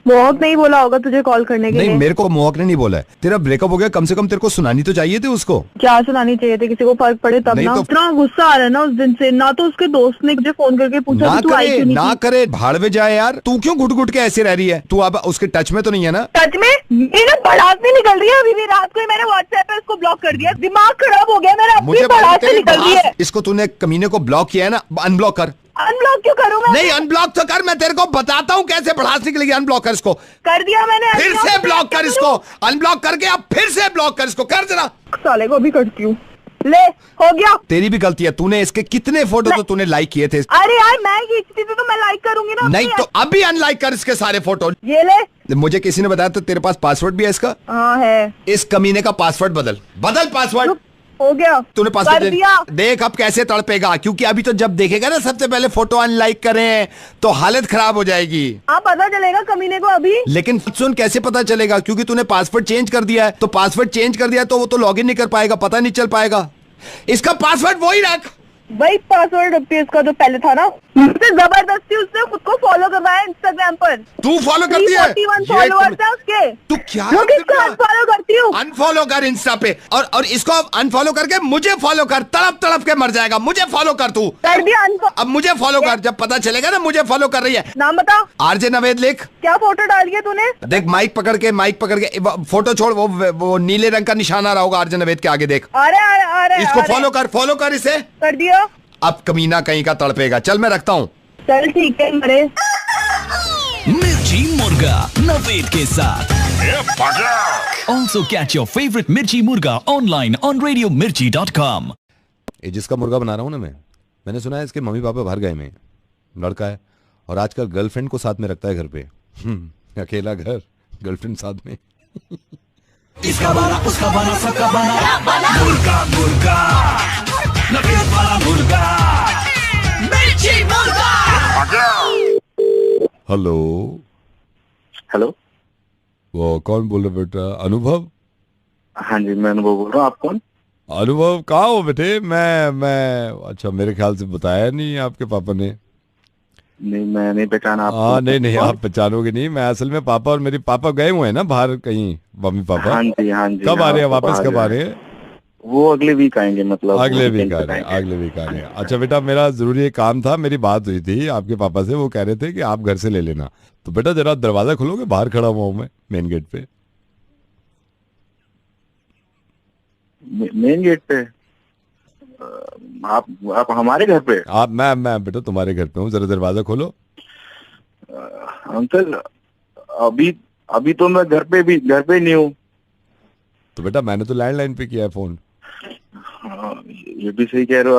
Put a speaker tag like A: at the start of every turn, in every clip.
A: मोहक नहीं बोला होगा तुझे कॉल करने के लिए।
B: नहीं, मेरे को मोहक ने नहीं बोला है। तेरा ब्रेकअप हो गया, कम से कम तेरे को सुनानी तो चाहिए थी उसको।
A: क्या सुनानी चाहिए थी, किसी को फर्क पड़े तब ना। इतना गुस्सा आ रहा है ना उस दिन से, ना तो उसके दोस्त ने मुझे फोन करके पूछा तू आई क्यों नहीं।
B: ना करे, भाड़ में जाए यार। तू क्यों घुट घुट के ऐसे रह रही है? तू अब उसके टच में तो नहीं है ना?
A: टच में मेरा भड़ास नहीं निकल रही है अभी भी। रात को ही मैंने व्हाट्सएप पे उसको ब्लॉक कर दिया, दिमाग खराब हो गया मेरा। मुझे भड़ास से निकल रही है।
B: इसको तूने कमीने को ब्लॉक किया है ना, अनब्लॉक कर।
A: अनब्लॉक क्यों करूं मैं?
B: नहीं, अनब्लॉक तो कर, मैं तेरे को बताता हूँ कैसे भड़ास निकलेगी। अनब्लॉक कर इसको।
A: कर दिया मैंने।
B: फिर से ब्लॉक कर इसको। अनब्लॉक करके अब फिर से ब्लॉक कर इसको। कर जरा।
A: साले को भी करती हूँ। ले, हो गया।
B: तेरी भी गलती है, तूने इसके कितने फोटो तो तूने लाइक किए थे।
A: अरे यार मैं खींचती थी तो मैं लाइक करूंगी ना।
B: नहीं तो अभी अनलाइक कर इसके सारे फोटो।
A: ये ले।
B: मुझे किसी ने बताया तो तेरे पास पासवर्ड भी है इसका।
A: हाँ है।
B: इस कमीने का पासवर्ड बदल पासवर्ड।
A: हो गया।
B: तूने पासवर्ड दिया। देख अब कैसे तड़पेगा, क्योंकि अभी तो जब देखेगा ना सबसे पहले फोटो अनलाइक करें तो हालत खराब हो जाएगी।
A: पता चलेगा कमीने को अभी।
B: लेकिन सुन, कैसे पता चलेगा? क्योंकि तूने पासवर्ड चेंज कर दिया है। तो पासवर्ड चेंज कर दिया तो वो तो लॉगिन नहीं कर पाएगा, पता नहीं चल पाएगा। इसका पासवर्ड वही रख।
A: वही पासवर्ड रखती है इसका जो पहले था ना। मुझसे जबरदस्ती उसने खुद को फॉलो करवाया इंस्टाग्राम पर।
B: तू फॉलो करती है?
A: 341 फॉलोअर्स है उसके।
B: तू क्या
A: अनफॉलो करती हूँ?
B: अनफॉलो कर इंस्टा पे और इसको अनफॉलो करके मुझे फॉलो कर। तड़प तड़प के मर जाएगा। मुझे फॉलो कर। तू
A: कर दिया अनफॉलो।
B: अब मुझे फॉलो कर। जब पता चलेगा ना मुझे फॉलो कर रही है।
A: नाम बता।
B: आरजे नवेद लिख।
A: क्या फोटो डाली है तूने?
B: देख, माइक पकड़ के फोटो छोड़। वो नीले रंग का निशान आ रहा होगा आरजे नवेद के आगे, देख।
A: अरे
B: इसको फॉलो कर इसे।
A: कर दिया।
B: अब कमीना कहीं का तड़पेगा। चल मैं रखता हूँ।
A: चल ठीक है। मरे
C: मिर्ची मुर्गा नवेद के साथ। Also catch your favorite मिर्ची मुर्गा online on radiomirchi.com।
B: ये जिसका मुर्गा बना रहा हूँ ना मैंने सुना है इसके मम्मी पापा बाहर गए में, लड़का है और आजकल गर्लफ्रेंड को साथ में रखता है घर पे। अकेला घर, गर्लफ्रेंड साथ में।
C: इसका बना उसका बना सबका बना मुर्गा मुर्गा नवेद वाला मुर्गा मिर्ची मुर्गा।
B: हेलो
D: हेलो,
B: वो कौन बोल रहे बेटा? अनुभव?
D: हाँ जी मैं अनुभव बोल रहा हूँ। आप कौन?
B: अनुभव कहाँ हो बेटे? मैं अच्छा, मेरे ख्याल से बताया नहीं आपके पापा ने।
D: नहीं मैं नहीं पहचाना आपको।
B: हाँ नहीं आप पहचानोगे नहीं। मैं असल में पापा और मेरे पापा गए हुए हैं ना बाहर कहीं, मम्मी पापा।
D: हाँ जी हाँ जी।
B: कब आ रहे हैं वापस? कब आ रहे हैं?
D: वो अगले वीक आएंगे। मतलब
B: अगले वीक आ रहे हैं। अच्छा बेटा, मेरा जरूरी एक काम था। मेरी बात हुई थी आपके पापा से, वो कह रहे थे कि आप घर से ले लेना। तो बेटा जरा दरवाजा खोलोगे? बाहर खड़ा हुआ हूँ मैं मेन गेट पे।
D: मेन गेट पे? आप हमारे घर पे?
B: मैं बेटा तुम्हारे घर पे हूँ, जरा दरवाजा खोलो।
D: अंकल अभी तो मैं घर पे नहीं हूँ।
B: तो बेटा मैंने तो लैंडलाइन पे किया है फोन।
D: ये भी सही कह रहे हो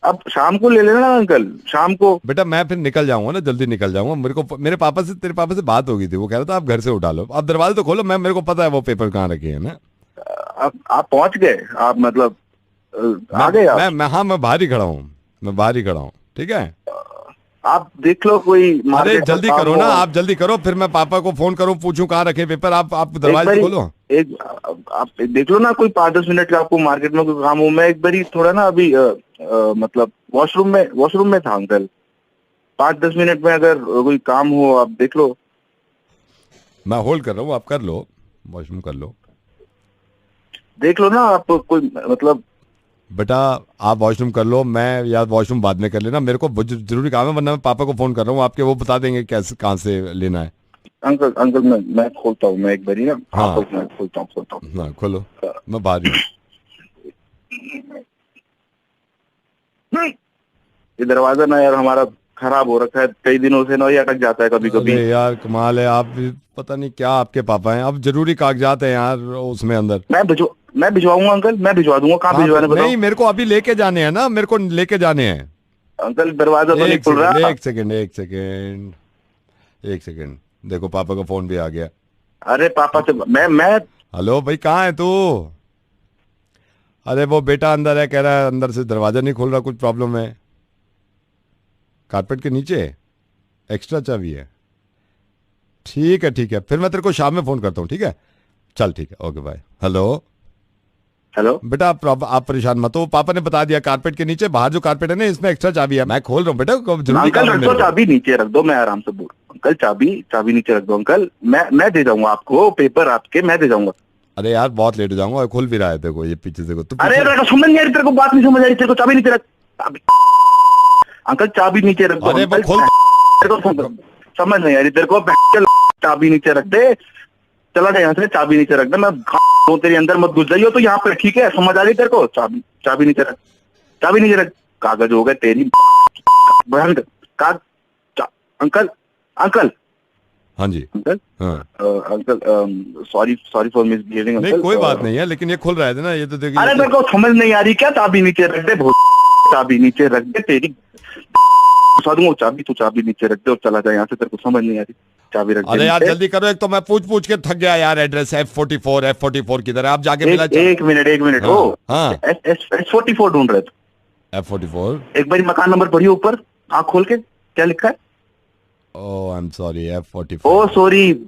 D: आप शाम को ले लेना अंकल, शाम को।
B: बेटा मैं फिर निकल जाऊंगा ना, जल्दी निकल जाऊंगा। मेरे पापा से, तेरे पापा से बात होगी थी। वो कह रहा था आप घर से उठा लो। आप दरवाजा तो खोलो। मेरे को पता है वो पेपर कहाँ रखे हैं ना।
D: आप पहुंच गए? आप मतलब आ गए आप?
B: मैं बाहर ही खड़ा हूँ। ठीक है,
D: आप देख लो कोई।
B: अरे जल्दी करो ना, आप जल्दी करो। फिर मैं पापा को फोन करूँ, पूछूं कहाँ रखे पेपर। आप दरवाजा खोलो।
D: आप देख लो ना, कोई 5-10 मिनट का आपको मार्केट में कोई काम हो। मैं एक बारी थोड़ा ना अभी मतलब वॉशरूम में था अंकल। 5-10 मिनट में अगर कोई काम हो आप देख लो।
B: मैं होल्ड कर रहा हूँ, आप कर लो, वॉशरूम कर लो,
D: देख लो ना आप कोई मतलब।
B: बेटा आप वॉशरूम कर लो, मैं या वॉशरूम बाद में कर लेना। मेरे को जरूरी काम है, वरना मैं पापा को फोन कर रहा हूँ आपके। वो बता देंगे कैसे कहाँ से लेना है।
D: अंकल मैं खोलता हूँ। मैं एक बारी ना। हाँ मैं खोलता हूँ।
B: हाँ खोलो, मैं बाहर ही।
D: ये दरवाजा ना यार हमारा खराब हो रखा है कई दिनों से ना, ये अटक जाता है कभी कभी।
B: यार कमाल है, आप पता नहीं क्या आपके पापा हैं। अब जरूरी कागजात है यार उसमें अंदर।
D: मैं भिजवाऊंगा अंकल, मैं भिजवा दूंगा। कहाँ भिजवाने बताओ?
B: नहीं मेरे को अभी लेके जाने हैं ना, मेरे को लेके जाने हैं।
D: अंकल दरवाजा तो नहीं खुल रहा।
B: एक सेकेंड देखो पापा का फोन भी आ गया।
D: अरे पापा से मैं
B: हेलो भाई, कहाँ है तू? अरे वो बेटा अंदर है, कह रहा है अंदर से दरवाजा नहीं खुल रहा, कुछ प्रॉब्लम है। कारपेट के नीचे एक्स्ट्रा चाबी है। ठीक है, फिर मैं तेरे को शाम में फोन करता हूँ। ठीक है, चल ठीक है, ओके बाय। हेलो बेटा आप परेशान मत हो। पापा ने बता दिया, कारपेट के नीचे बाहर जो कारपेट है ना, इसमें एक्स्ट्रा चाबी है। मैं खोल रहा हूँ बेटा, जरूरी
D: चाबी नीचे रख दो, मैं आराम से बोल। अंकल चाबी नीचे रख दो अंकल, मैं दे जाऊंगा आपको पेपर आपके, मैं दे जाऊंगा।
B: अरे यार बहुत लेट हो जाऊंगा, खुल भी रहा है देखो ये पीछे से।
D: अरे समझ नहीं आ रही तेरे को, बात नहीं समझ आ रही तेरे को, चाबी नीचे रख अंकल, चाबी नीचे रख दो।
B: अरे
D: अंकल,
B: खोल
D: समझ नहीं आ रही तेरे को, चाबी नीचे रख दे, चला जाए यहाँ से, चाबी नीचे रख दे, मैं तो तेरे अंदर मत घुस जाइयो तो यहाँ पे, ठीक है? समझ आ रही तेरे को? चाबी नीचे रख, चाबी नीचे रख। कागज हो गए तेरी अंकल।
B: हाँ जी
D: अंकल,
B: हाँ।
D: Uncle sorry for misbehaving uncle.
B: नहीं कोई बात नहीं है, लेकिन ये खुल रहा है ना, ये तो देखिए।
D: अरे मेरे को समझ नहीं आ रही क्या? चाबी नीचे रख दे, चाबी नीचे रख दे तेरी, चाबी, तू चाबी नीचे रख दे और चला जाए यहाँ से, तेरे को समझ नहीं आ रही, चाबी रख दे।
B: अरे यार जल्दी करो, एक तो मैं पूछ के थक गया यार। एड्रेस F44 किधर है? आप जाके मिला।
D: एक मिनट हो, S44 ढूंढ रहे थे।
B: F44
D: एक बार मकान नंबर पढ़िए ऊपर, आँख खोल के, क्या लिखा है?
B: Oh I am sorry, F44।
D: Oh sorry,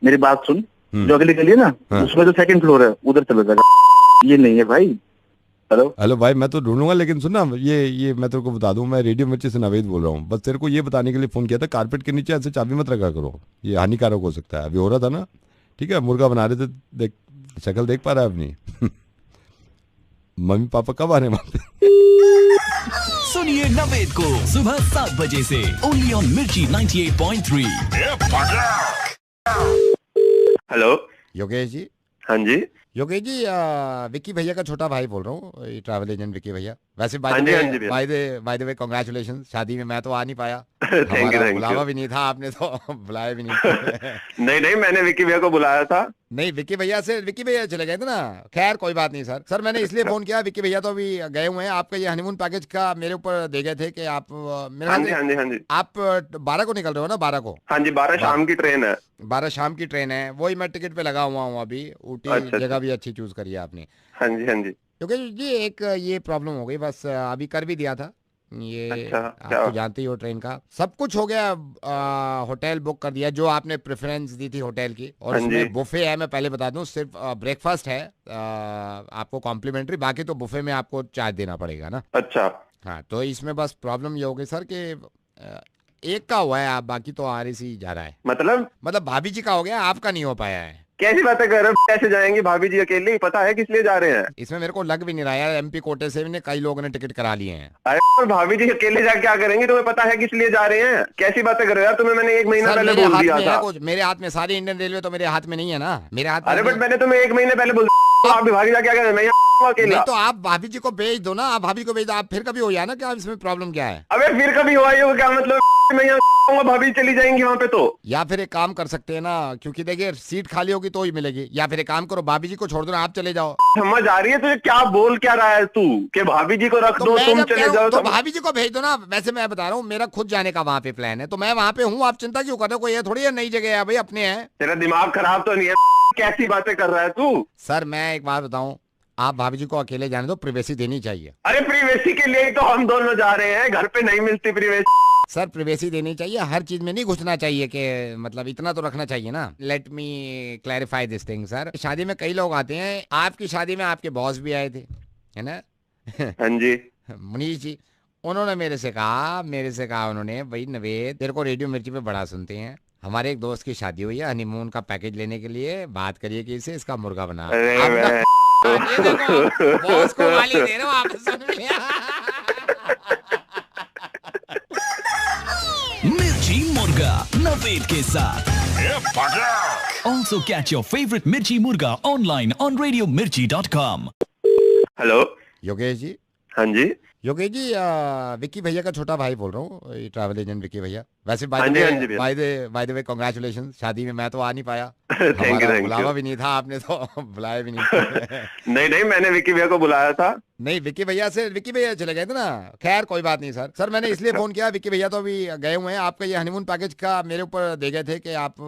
D: मेरी बात सुन, जो अगली गली है ना, उसमें तो सेकंड फ्लोर है, उधर चला जाएगा। ये नहीं है भाई। हेलो
B: भाई, मैं तो ढूंढूंगा, लेकिन सुनना, ये मैं तेरे को बता दूं, मैं रेडियो मिर्ची से नवेद बोल रहा हूँ। बस तेरे को ये बताने के लिए फोन किया था, कारपेट के नीचे ऐसे चाबी मत रखा करो, ये हानिकारक हो सकता है। अभी हो रहा था ना, ठीक है? मुर्गा बना रहे थे, देख शक्ल देख पा रहा है अपनी। मम्मी पापा कब आ रहे हैं वहां पे?
C: सुनिए नवेद को सुबह 7 बजे से ओनली ऑन मिर्ची 98.3।
D: हेलो
B: योगेश जी।
D: हाँ जी
B: योगेश जी, विक्की भैया का छोटा भाई बोल रहा हूँ, ट्रैवल एजेंट विक्की भैया। वैसे बाय द वे कांग्रेचुलेशन, शादी में मैं तो आ नहीं पाया, हमारा बुलावा भी नहीं था, आपने तो बुलाया भी नहीं।
D: नहीं मैंने विक्की भैया को बुलाया था।
B: नहीं, विक्की भैया चले गए थे ना। खैर कोई बात नहीं सर मैंने इसलिए फोन किया, विक्की भैया तो अभी गए हुए हैं। आपका ये हनीमून पैकेज का मेरे ऊपर दे गए थे कि आप
D: हाँ जी
B: आप 12 को निकल रहे हो ना? 12 को?
D: हाँ जी, 12 शाम की ट्रेन है।
B: 12 शाम की ट्रेन है, वही मैं टिकट पे लगा हुआ हूँ अभी। ऊटी जगह भी अच्छी चूज करी है आपने।
D: हाँ जी
B: क्योंकि जी एक ये प्रॉब्लम हो गई, बस अभी कर भी दिया था ये।
D: अच्छा,
B: आप तो जानते ही हो, ट्रेन का सब कुछ हो गया। होटल बुक कर दिया, जो आपने प्रेफरेंस दी थी होटल की, और उसमें बुफे है। मैं पहले बता दूं, सिर्फ ब्रेकफास्ट है आपको कॉम्प्लीमेंट्री, बाकी तो बुफे में आपको चार्ज देना पड़ेगा ना।
D: अच्छा
B: हाँ, तो इसमें बस प्रॉब्लम ये हो गई सर कि एक का हुआ है, आप बाकी तो RAC जा रहा है। मतलब भाभी जी का हो गया, आपका नहीं हो पाया है।
D: कैसी बातें कर रहे हो? कैसे जाएंगे भाभी जी अकेले? पता है किस लिए जा रहे हैं?
B: इसमें मेरे को लग भी नहीं रहा है, MP कोटे से भी कई लोगों ने टिकट करा लिए हैं।
D: अरे भाभी जी अकेले जा क्या करेंगे? तुम्हें पता है किस लिए जा रहे हैं? कैसी बातें कर रहे हो यार? तुम्हें मैंने 1 महीना पहले बोल दिया था।
B: मेरे हाथ में सारी इंडियन रेलवे तो मेरे हाथ में नहीं है ना, मेरे हाथ में।
D: अरे बट मैंने तुम्हें 1 महीने पहले बोल दिया, आप भाभी जा क्या करें? मैं अकेला।
B: तो आप भाभी जी को भेज दो ना, आप भाभी को भेज दो। आप फिर कभी हो या ना, क्या इसमें प्रॉब्लम क्या है?
D: अबे फिर कभी हुआ ये क्या मतलब? मैं यहाँ भाभी चली जाएंगी वहाँ पे तो।
B: या फिर एक काम कर सकते हैं ना, क्योंकि देखिए सीट खाली होगी तो ही मिलेगी। या फिर एक काम करो, भाभी जी को छोड़ दो ना, आप चले जाओ।
D: समझ आ रही है तुझे? क्या बोल क्या रहा है तू कि भाभी जी को रख दो, तुम चले जाओ?
B: तो भाभी जी को भेज दो ना। वैसे मैं बता रहा हूँ, मेरा खुद जाने का वहाँ पे प्लान है, तो मैं वहाँ पे हूँ। आप चिंता क्यों कर रहे हो? कोई ये थोड़ी है नई जगह है भाई, अपने हैं।
D: तेरा दिमाग खराब तो नहीं है? कैसी बातें कर रहा है तू?
B: सर मैं एक बात बताऊँ, आप भाभी जी को अकेले जाने दो, प्रिवेसी देनी चाहिए।
D: अरे प्रिवेसी के लिए तो हम दोनों जा रहे हैं, घर पे नहीं मिलती प्रिवेसी।
B: सर प्रिवेसी देनी चाहिए, हर चीज में नहीं घुसना चाहिए, कि मतलब इतना तो रखना चाहिए ना। Let me clarify this thing sir. शादी में कई लोग आते हैं, आपकी शादी में आपके बॉस भी आए थे, है ना?
D: हाँ जी
B: मुनीष जी, उन्होंने मेरे से कहा उन्होंने, भाई नवेद तेरे को रेडियो मिर्ची पे बड़ा सुनते हैं, हमारे एक दोस्त की शादी हुई है, हनीमून का पैकेज लेने के लिए बात करिए कि इसे इसका मुर्गा बना। बॉस को गाली दे रहे हो आप, सुन लिया?
C: मिर्ची मुर्गा नवेद के साथ। Also catch your favorite मिर्ची मुर्गा online on radiomirchi.com।
D: Hello
B: Yogesh ji.
D: हाँ जी
B: योगेश जी, विक्की भैया का छोटा भाई बोल रहा हूँ, ट्रैवल एजेंट विक्की भैया। वैसे बाय द वे कांग्रेचुलेशन, शादी में मैं तो आ नहीं पाया, हमारा बुलावा भी नहीं था, आपने तो बुलाया भी नहीं।
D: नहीं मैंने विक्की भैया को बुलाया था।
B: नहीं, विक्की भैया चले गए थे ना। खैर कोई बात नहीं सर मैंने इसलिए फोन किया, विक्की भैया तो अभी गए हुए हैं। आपका ये हनीमून पैकेज का मेरे ऊपर दे गए थे कि आप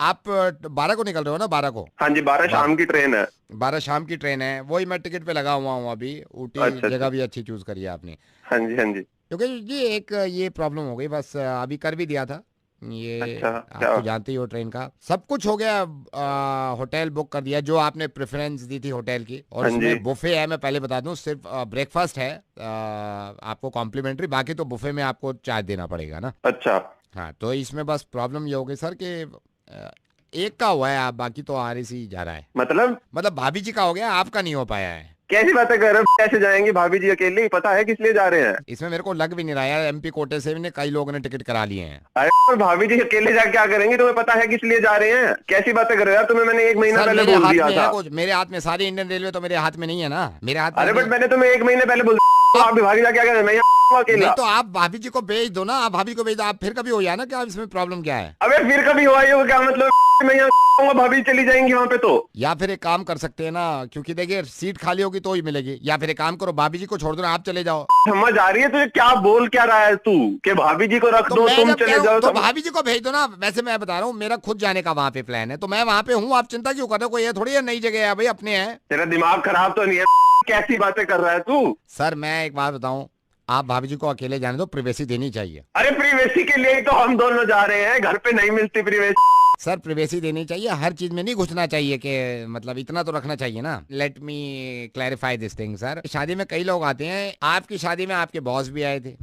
B: आप 12 को निकल रहे हो ना? 12 को?
D: हाँ जी, 12 शाम की ट्रेन है।
B: 12 शाम की ट्रेन है, वही मैं टिकट पे लगा हुआ हूँ अभी। ऊटी जगह भी अच्छी चूज करी है आपने।
D: हाँ जी
B: क्योंकि जी एक ये प्रॉब्लम हो गई, बस अभी कर भी दिया था ये।
D: अच्छा,
B: आप तो जानते ही हो, ट्रेन का सब कुछ हो गया। होटल बुक कर दिया, जो आपने प्रेफरेंस दी थी होटल की, और उसमें बुफे है। मैं पहले बता दूं, सिर्फ ब्रेकफास्ट है आपको कॉम्प्लीमेंट्री, बाकी तो बुफे में आपको चार्ज देना पड़ेगा ना।
D: अच्छा
B: हाँ तो इसमें बस प्रॉब्लम ये हो गई सर कि एक का हुआ है, आप बाकी तो आरएस ही जा रहा है। मतलब भाभी जी का हो गया, आपका नहीं हो पाया है।
E: कैसी बातें कर रहे हो? कैसे जाएंगी भाभी जी अकेले? ही पता है किस लिए जा रहे हैं?
B: इसमें मेरे को लग भी नहीं रहा है, एमपी कोटे से भी कई लोगों ने टिकट करा लिए हैं।
E: अरे भाभी जी अकेले जा क्या करेंगे? तुम्हें पता है किस लिए जा रहे हैं? कैसी बातें कर रहे हो यार? तुम्हें मैंने 1 महीना पहले बोल दिया था।
B: मेरे हाथ में सारी इंडियन रेलवे तो मेरे हाथ में नहीं है ना, मेरे हाथ।
E: अरे बट मैंने तुम्हें 1 महीने पहले बोल दिया, आप भाभी जा क्या कर रहे हैं?
B: नहीं तो आप भाभी जी को भेज दो ना, आप भाभी को भेज दो, आप फिर कभी हो जाए ना क्या, इसमें प्रॉब्लम क्या है?
E: अबे फिर कभी हुआ ये क्या मतलब? मैं यहाँ भाभी चली जाएंगी वहाँ पे तो।
B: या फिर एक काम कर सकते हैं ना, क्योंकि देखिए सीट खाली होगी तो ही मिलेगी, या फिर एक काम करो भाभी जी को छोड़ दो ना, आप चले जाओ।
E: समझ आ रही है तुझे? क्या बोल क्या रहा है तू कि भाभी जी को रख दो, तुम चले जाओ?
B: तो भाभी जी को भेज दो ना। वैसे मैं बता रहा हूँ, मेरा खुद जाने का वहाँ पे प्लान है, तो मैं वहाँ पे हूँ, आप चिंता क्यों कर रहे हो? कोई ये थोड़ी है नई जगह है भाई, अपने हैं।
E: तेरा दिमाग खराब तो नहीं है? कैसी बातें कर रहा है तू?
B: सर मैं एक बात बताऊँ, आप भाभी जी को अकेले जाने दो, प्रिवेसी देनी चाहिए।
E: अरे प्रिवेसी के लिए तो हम दोनों जा रहे हैं, घर पे नहीं मिलती प्रिवेसी।
B: सर प्रिवेसी देनी चाहिए, हर चीज में नहीं घुसना चाहिए, कि मतलब इतना तो रखना चाहिए ना। Let me clarify this thing sir, शादी में कई लोग आते हैं, आपकी शादी में आपके बॉस भी आए थे,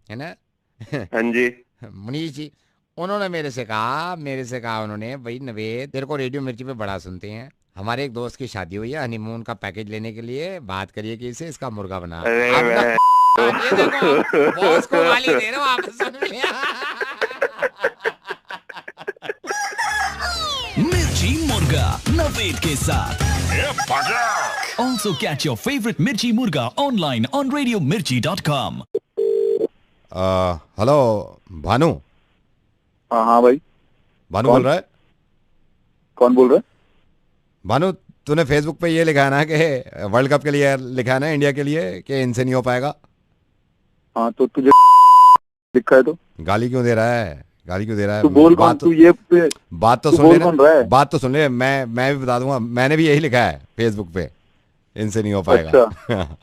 B: है ना?
E: हाँ जी।
B: मुनीष जी, उन्होंने मेरे से कहा उन्होंने, भाई नवेद तेरे को रेडियो मिर्ची पे बड़ा सुनते हैं, हमारे एक दोस्त की शादी हुई है, हनीमून का पैकेज लेने के लिए बात करिए कि इसे इसका मुर्गा बना। ये देखो बॉस को गाली दे रहे हो आप, सुन लिया?
C: मिर्ची मुर्गा नवेद के साथ। Also catch your favorite मिर्ची मुर्गा online on radiomirchi.com।
B: Hello Bhanu.
D: हाँ भाई।
B: भानु बोल रहा है?
D: कौन बोल रहा है?
B: भानु, तूने फेसबुक पे ये लिखा है ना कि वर्ल्ड कप के लिए लिखा है ना, इंडिया के लिए, कि इनसे नहीं हो पाएगा।
D: हाँ तो तुझे लिखा है तो
B: गाली क्यों दे रहा है? गाली क्यों दे रहा है?
D: तू बोल कौन? तू ये
B: बात तो सुन ले, बात तो सुन ले। मैं भी बता दूंगा, मैंने भी यही लिखा है फेसबुक पे, इनसे नहीं हो पाएगा।
D: अच्छा।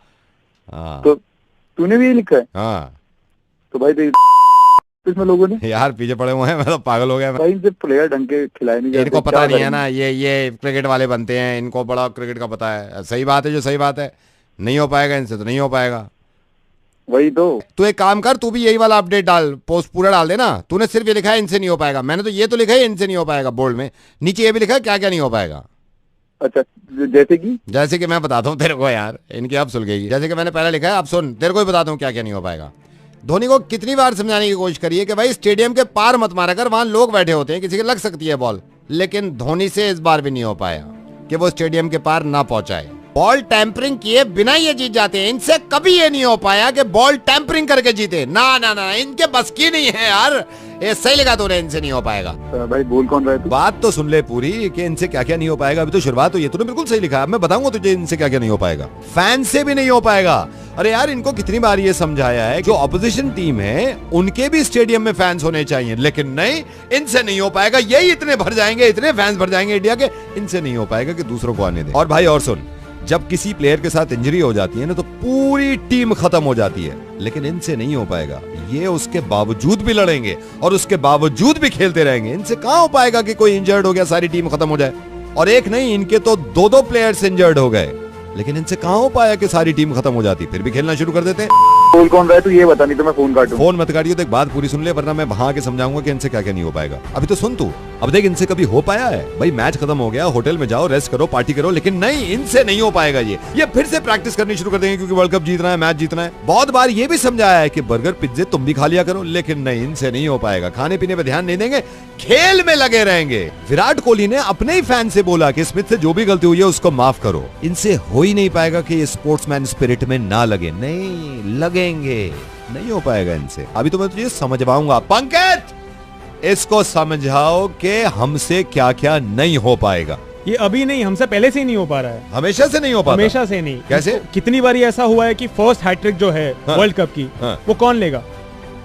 B: हाँ
D: तो तूने भी यही लिखा है?
B: हाँ
D: तो भाई इसमें लोगों ने
B: यार पीछे पड़े हुए हैं, मैं तो पागल हो गया।
D: भाई इनसे प्लेयर ढंग के खिलाए नहीं जाते,
B: इनको पता नहीं है ना, ये क्रिकेट वाले बनते हैं, इनको बड़ा क्रिकेट का पता है। सही बात है, जो सही बात है, नहीं हो पाएगा इनसे तो नहीं हो पाएगा।
D: वही तो।
B: तू एक काम कर, तू भी यही वाला अपडेट डाल, पोस्ट पूरा डाल देना। तूने सिर्फ ये लिखा है इनसे नहीं हो पाएगा, मैंने तो ये तो लिखा है इनसे नहीं हो पाएगा बोल्ड में, नीचे ये भी लिखा है क्या क्या नहीं हो पाएगा।
D: अच्छा जैसे कि
B: मैं बताता हूँ तेरे को यार, इनकी अब सुलगेगी। जैसे कि मैंने पहले लिखा है, अब सुन तेरे को ही बताता हूँ क्या क्या नहीं हो पाएगा। धोनी को कितनी बार समझाने की कोशिश करिए कि भाई स्टेडियम के पार मत मारा कर, वहां लोग बैठे होते हैं, किसी के लग सकती है बॉल, लेकिन धोनी से इस बार भी नहीं हो पाया कि वो स्टेडियम के पार ना पहुंचाए। बॉल टैंपरिंग किए बिना ये जीत जाते हैं, इनसे कभी ये नहीं हो पाया कि बॉल टैंपरिंग करके जीते। ना ना ना, इनके बस की नहीं है यार, ये सही लगा तूने, इनसे नहीं हो पाएगा।
D: भाई बोल कौन रहा है?
B: बात तो सुन ले पूरी कि इनसे क्या क्या नहीं हो पाएगा। अभी तो शुरुआत हुई है, तूने बिल्कुल सही लिखा है, मैं बताऊंगा तुझे इनसे क्या क्या नहीं हो पाएगा। फैन से भी नहीं हो पाएगा। अरे यार इनको कितनी बार ये समझाया है, जो ऑपोजिशन टीम है उनके भी स्टेडियम में फैंस होने चाहिए, लेकिन नहीं, इनसे नहीं हो पाएगा। यही इतने भर जाएंगे, इतने फैंस भर जाएंगे इंडिया के, इनसे नहीं हो पाएगा कि दूसरों को आने दे। और भाई और सुन, जब किसी प्लेयर के साथ इंजरी हो जाती है ना, तो पूरी टीम खत्म हो जाती है, लेकिन इनसे नहीं हो पाएगा। ये उसके बावजूद भी लड़ेंगे और उसके बावजूद भी खेलते रहेंगे। इनसे कहां हो पाएगा कि कोई इंजर्ड हो गया सारी टीम खत्म हो जाए। और एक नहीं, इनके तो 2-2 प्लेयर्स इंजर्ड हो गए, लेकिन इनसे कहां हो पाया कि सारी टीम खत्म हो जाती, फिर भी खेलना शुरू कर देते हैं।
D: बोल कौन रहा है तू ये बता, नहीं तो मैं फोन काटूं।
B: फोन मत काटियो, तो एक बात पूरी सुन ले, वरना मैं वहां के समझाऊंगा कि इनसे क्या क्या नहीं हो पाएगा। अभी तो सुन तू, अब देख इनसे कभी हो पाया है? भाई मैच खत्म हो गया, होटल में जाओ, रेस्ट करो, पार्टी करो, लेकिन नहीं, इनसे नहीं हो पाएगा। ये फिर से प्रैक्टिस करनी शुरू कर देंगे, क्योंकि वर्ल्ड कप जीतना है, मैच जीतना है। बहुत बार ये भी समझाया है कि बर्गर पिज्जे तुम भी खा लिया करो, लेकिन नहीं, इनसे नहीं हो पाएगा। खाने पीने पे ध्यान नहीं देंगे, खेल में लगे रहेंगे। विराट कोहली ने अपने ही फैन से बोला कि स्मिथ से जो भी गलती हुई है उसको माफ करो। इनसे हो ही नहीं पाएगा कि ये स्पोर्ट्समैन स्पिरिट में ना लगे। नहीं लगेंगे, नहीं हो पाएगा इनसे। अभी तो मैं तुझे समझवाऊंगा। पंकज, इसको समझाओ कि हमसे क्या क्या नहीं हो पाएगा।
F: ये अभी नहीं, हमसे पहले से ही नहीं हो पा रहा है।
B: हमेशा से नहीं हो पाता?
F: हमेशा से नहीं।
B: कैसे?
F: कितनी बार ऐसा हुआ है कि फर्स्ट हैट्रिक जो है वर्ल्ड कप की, वो कौन लेगा?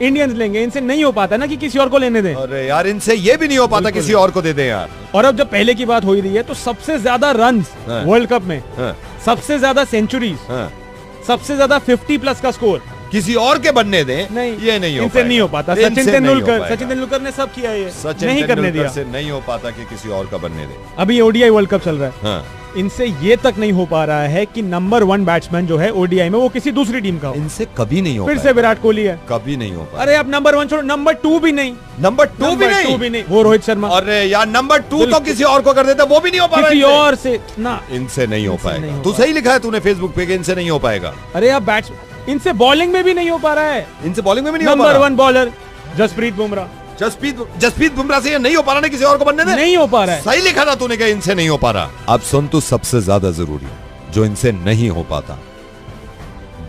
F: इंडियंस लेंगे। इनसे नहीं हो पाता ना कि किसी और को लेने दें।
B: अरे यार इनसे ये भी नहीं हो पाता किसी और को दे दें यार।
F: और अब जब पहले की बात हो ही रही है, तो सबसे ज्यादा रन्स वर्ल्ड कप में, सबसे ज्यादा सेंचुरीज, सबसे ज्यादा 50+ का स्कोर
B: किसी और के बनने दें,
F: नहीं,
B: ये नहीं हो
F: इनसे नहीं हो पाता। सचिन तेंदुलकर ने सब किया, ये नहीं करने दिया।
B: नहीं हो पाता कि किसी और का बनने दे।
F: अभी ओडीआई वर्ल्ड कप चल रहा है, इनसे ये तक नहीं हो पा रहा है कि नंबर 1 बैट्समैन जो है ओडीआई में वो किसी दूसरी टीम का हो।
B: इनसे कभी नहीं हो
F: फिर से विराट कोहली है,
B: कभी नहीं हो पाया।
F: अरे आप नंबर 1 छोड़ो, नंबर 2 भी नहीं,
B: नंबर 2 भी नहीं,
F: वो रोहित शर्मा।
B: अरे यार नंबर 2 तो किसी और को कर देता, वो भी नहीं हो पा रहा
F: किसी और से ना,
B: इनसे नहीं हो पाएगा। तू सही लिखा है तूने फेसबुक पे कि इनसे नहीं हो पाएगा।
F: अरे आप इनसे बॉलिंग में भी नहीं हो पा रहा है,
B: इनसे बॉलिंग में भी नहीं हो पा
F: नंबर
B: रहा।
F: 1 बॉलर जसप्रीत बुमराह,
B: जसप्रीत बुमराह से ये नहीं हो पा रहा, किसी और को बनने दे।
F: नहीं हो पा रहा है।
B: सही लिखा था तूने कि इनसे नहीं हो पा रहा। अब सुन, तू सबसे ज्यादा जरूरी जो इनसे नहीं हो पाता,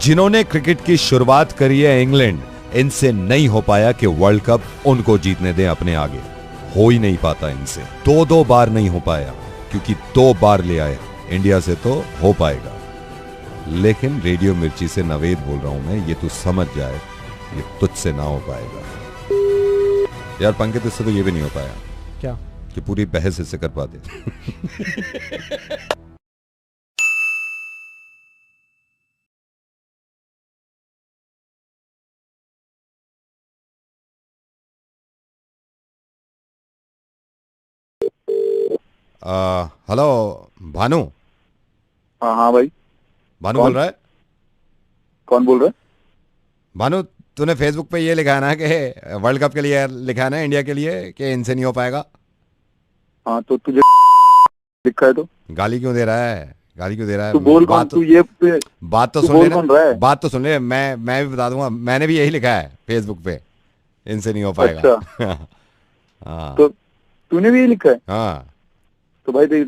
B: जिन्होंने क्रिकेट की शुरुआत करी है इंग्लैंड, इनसे नहीं हो पाया कि वर्ल्ड कप उनको जीतने दें अपने आगे। हो ही नहीं पाता इनसे, 2 बार नहीं हो पाया, क्योंकि 2 बार ले आए इंडिया से तो हो पाएगा। लेकिन रेडियो मिर्ची से नवेद बोल रहा हूं मैं, ये तू समझ जाए, ये तुझसे ना हो पाएगा। यार पंकज, इससे तो ये भी नहीं हो पाया
F: क्या
B: कि पूरी बहस इससे कर पाते। हेलो भानु।
D: हाँ भाई।
B: भानु बोल रहा है?
D: कौन बोल रहा है?
B: भानु, तूने फेसबुक पे ये लिखा है ना कि वर्ल्ड कप के लिए लिखा है ना इंडिया के लिए कि इनसे नहीं हो पाएगा।
D: हाँ तो तुझे लिखा है तो
B: गाली क्यों दे रहा है? गाली क्यों दे रहा है?
D: तू बोल कौन? तू ये
B: बात तो सुन ले, बात तो सुन ले। मैं भी बता दूंगा, मैंने भी यही लिखा है फेसबुक पे, इनसे नहीं हो पाएगा।
D: अच्छा।
B: हाँ
D: तो तूने भी यही लिखा है?
B: हाँ
D: तो भाई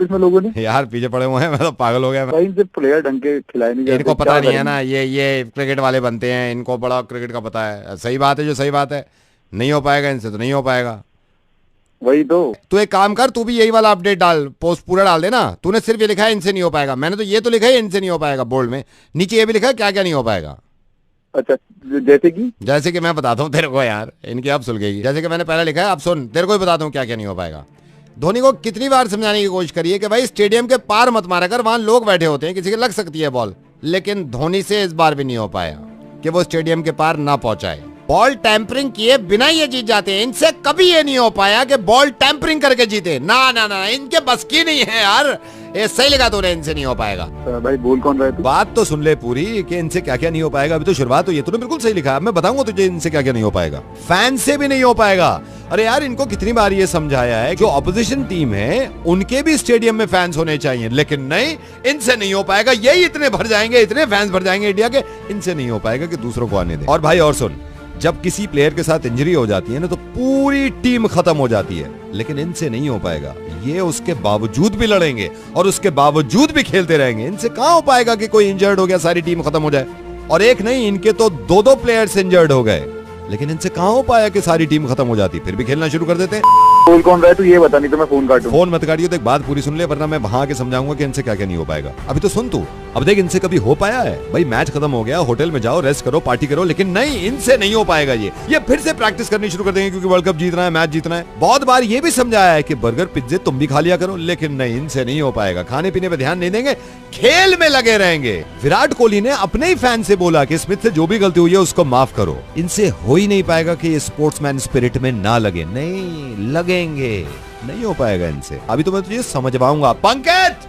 D: इसमें लोगों ने
B: यार पीछे पड़े हुए हैं, मैं तो पागल हो गया।
D: भाई इनसे प्लेयर ढंग के खिलाए नहीं जाते,
B: इनको पता नहीं है ना, ये क्रिकेट वाले बनते हैं, इनको बड़ा क्रिकेट का पता है। सही बात है, जो सही बात है, नहीं हो पाएगा इनसे तो नहीं हो पाएगा।
D: वही तो।
B: तू एक काम कर, तू भी यही वाला अपडेट डाल, पोस्ट पूरा डाल देना। तूने सिर्फ ये लिखा है इनसे नहीं हो पाएगा, मैंने तो ये तो लिखा है इनसे नहीं हो पाएगा बोल्ड में, नीचे ये भी लिखा है क्या क्या नहीं हो पाएगा।
D: अच्छा, जैसे
B: कि मैं बताता हूँ तेरे को यार, इनकी अब सुलगेगी। जैसे कि मैंने पहले लिखा है, अब सुन तेरे को भी बताता हूँ क्या क्या नहीं हो पाएगा। धोनी को कितनी बार समझाने की कोशिश करी है कि भाई स्टेडियम के पार मत मारा कर, वहां लोग बैठे होते हैं, किसी के लग सकती है बॉल। लेकिन धोनी से इस बार भी नहीं हो पाया कि वो स्टेडियम के पार ना पहुंचाए। बॉल टैंपरिंग किए बिना ये जीत जाते हैं, इनसे कभी ये नहीं हो पाया कि बॉल टैंपरिंग करके जीते। ना ना ना, इनके बस की नहीं है यार। ये सही लगा तो इनसे नहीं हो पाएगा।
D: भाई बोल कौन रहा है तू?
B: बात तो सुन ले पूरी कि इनसे क्या क्या नहीं हो पाएगा। अभी तो शुरुआत हुई है, तूने बिल्कुल सही लिखा है। मैं बताऊंगा तुझे इनसे क्या क्या नहीं हो पाएगा। फैन से भी नहीं हो पाएगा। अरे यार, इनको कितनी बार ये समझाया है जो ऑपोजिशन टीम है उनके भी स्टेडियम में फैंस होने चाहिए, लेकिन नहीं, इनसे नहीं हो पाएगा। यही इतने भर जाएंगे, इतने फैंस भर जाएंगे इंडिया के, इनसे नहीं हो पाएगा कि दूसरों को आने दें। और भाई और सुन, जब किसी प्लेयर के साथ इंजरी हो जाती है ना तो पूरी टीम खत्म हो जाती है, लेकिन इनसे नहीं हो पाएगा। ये उसके बावजूद भी लड़ेंगे और उसके बावजूद भी खेलते रहेंगे। इनसे कहां हो पाएगा कि कोई इंजर्ड हो गया सारी टीम खत्म हो जाए। और एक नहीं, इनके तो 2 प्लेयर्स इंजर्ड हो गए, लेकिन इनसे कहां हो पाया कि सारी टीम खत्म हो जाती, फिर भी खेलना शुरू कर देते।
D: बोल कौन रहा है तू, ये बता, नहीं तो मैं फोन काटूं।
B: फोन मत काटियो, देख बात पूरी सुन ले, वरना मैं वहां के समझाऊंगा कि इनसे क्या क्या नहीं हो पाएगा। अभी तो सुन तू, अब देख इनसे कभी हो पाया है? भाई मैच खत्म हो गया, होटल में जाओ, रेस्ट करो, पार्टी करो, लेकिन नहीं, इनसे नहीं हो पाएगा। ये फिर से प्रैक्टिस करनी शुरू कर देंगे क्योंकि वर्ल्ड कप जीतना है, मैच जीतना है। बहुत बार ये भी समझाया है कि बर्गर पिज्जे तुम भी खा लिया करो, लेकिन नहीं, इनसे नहीं हो पाएगा। खाने पीने पे ध्यान नहीं देंगे, खेल में लगे रहेंगे। विराट कोहली ने अपने ही फैन से बोला कि स्मिथ से जो भी गलती हुई है उसको माफ करो। इनसे हो ही नहीं पाएगा कि स्पोर्ट्समैन स्पिरिट में ना लगे। नहीं लगेंगे, नहीं हो पाएगा इनसे। अभी तो मैं तुझे समझवाऊंगा। पंकज,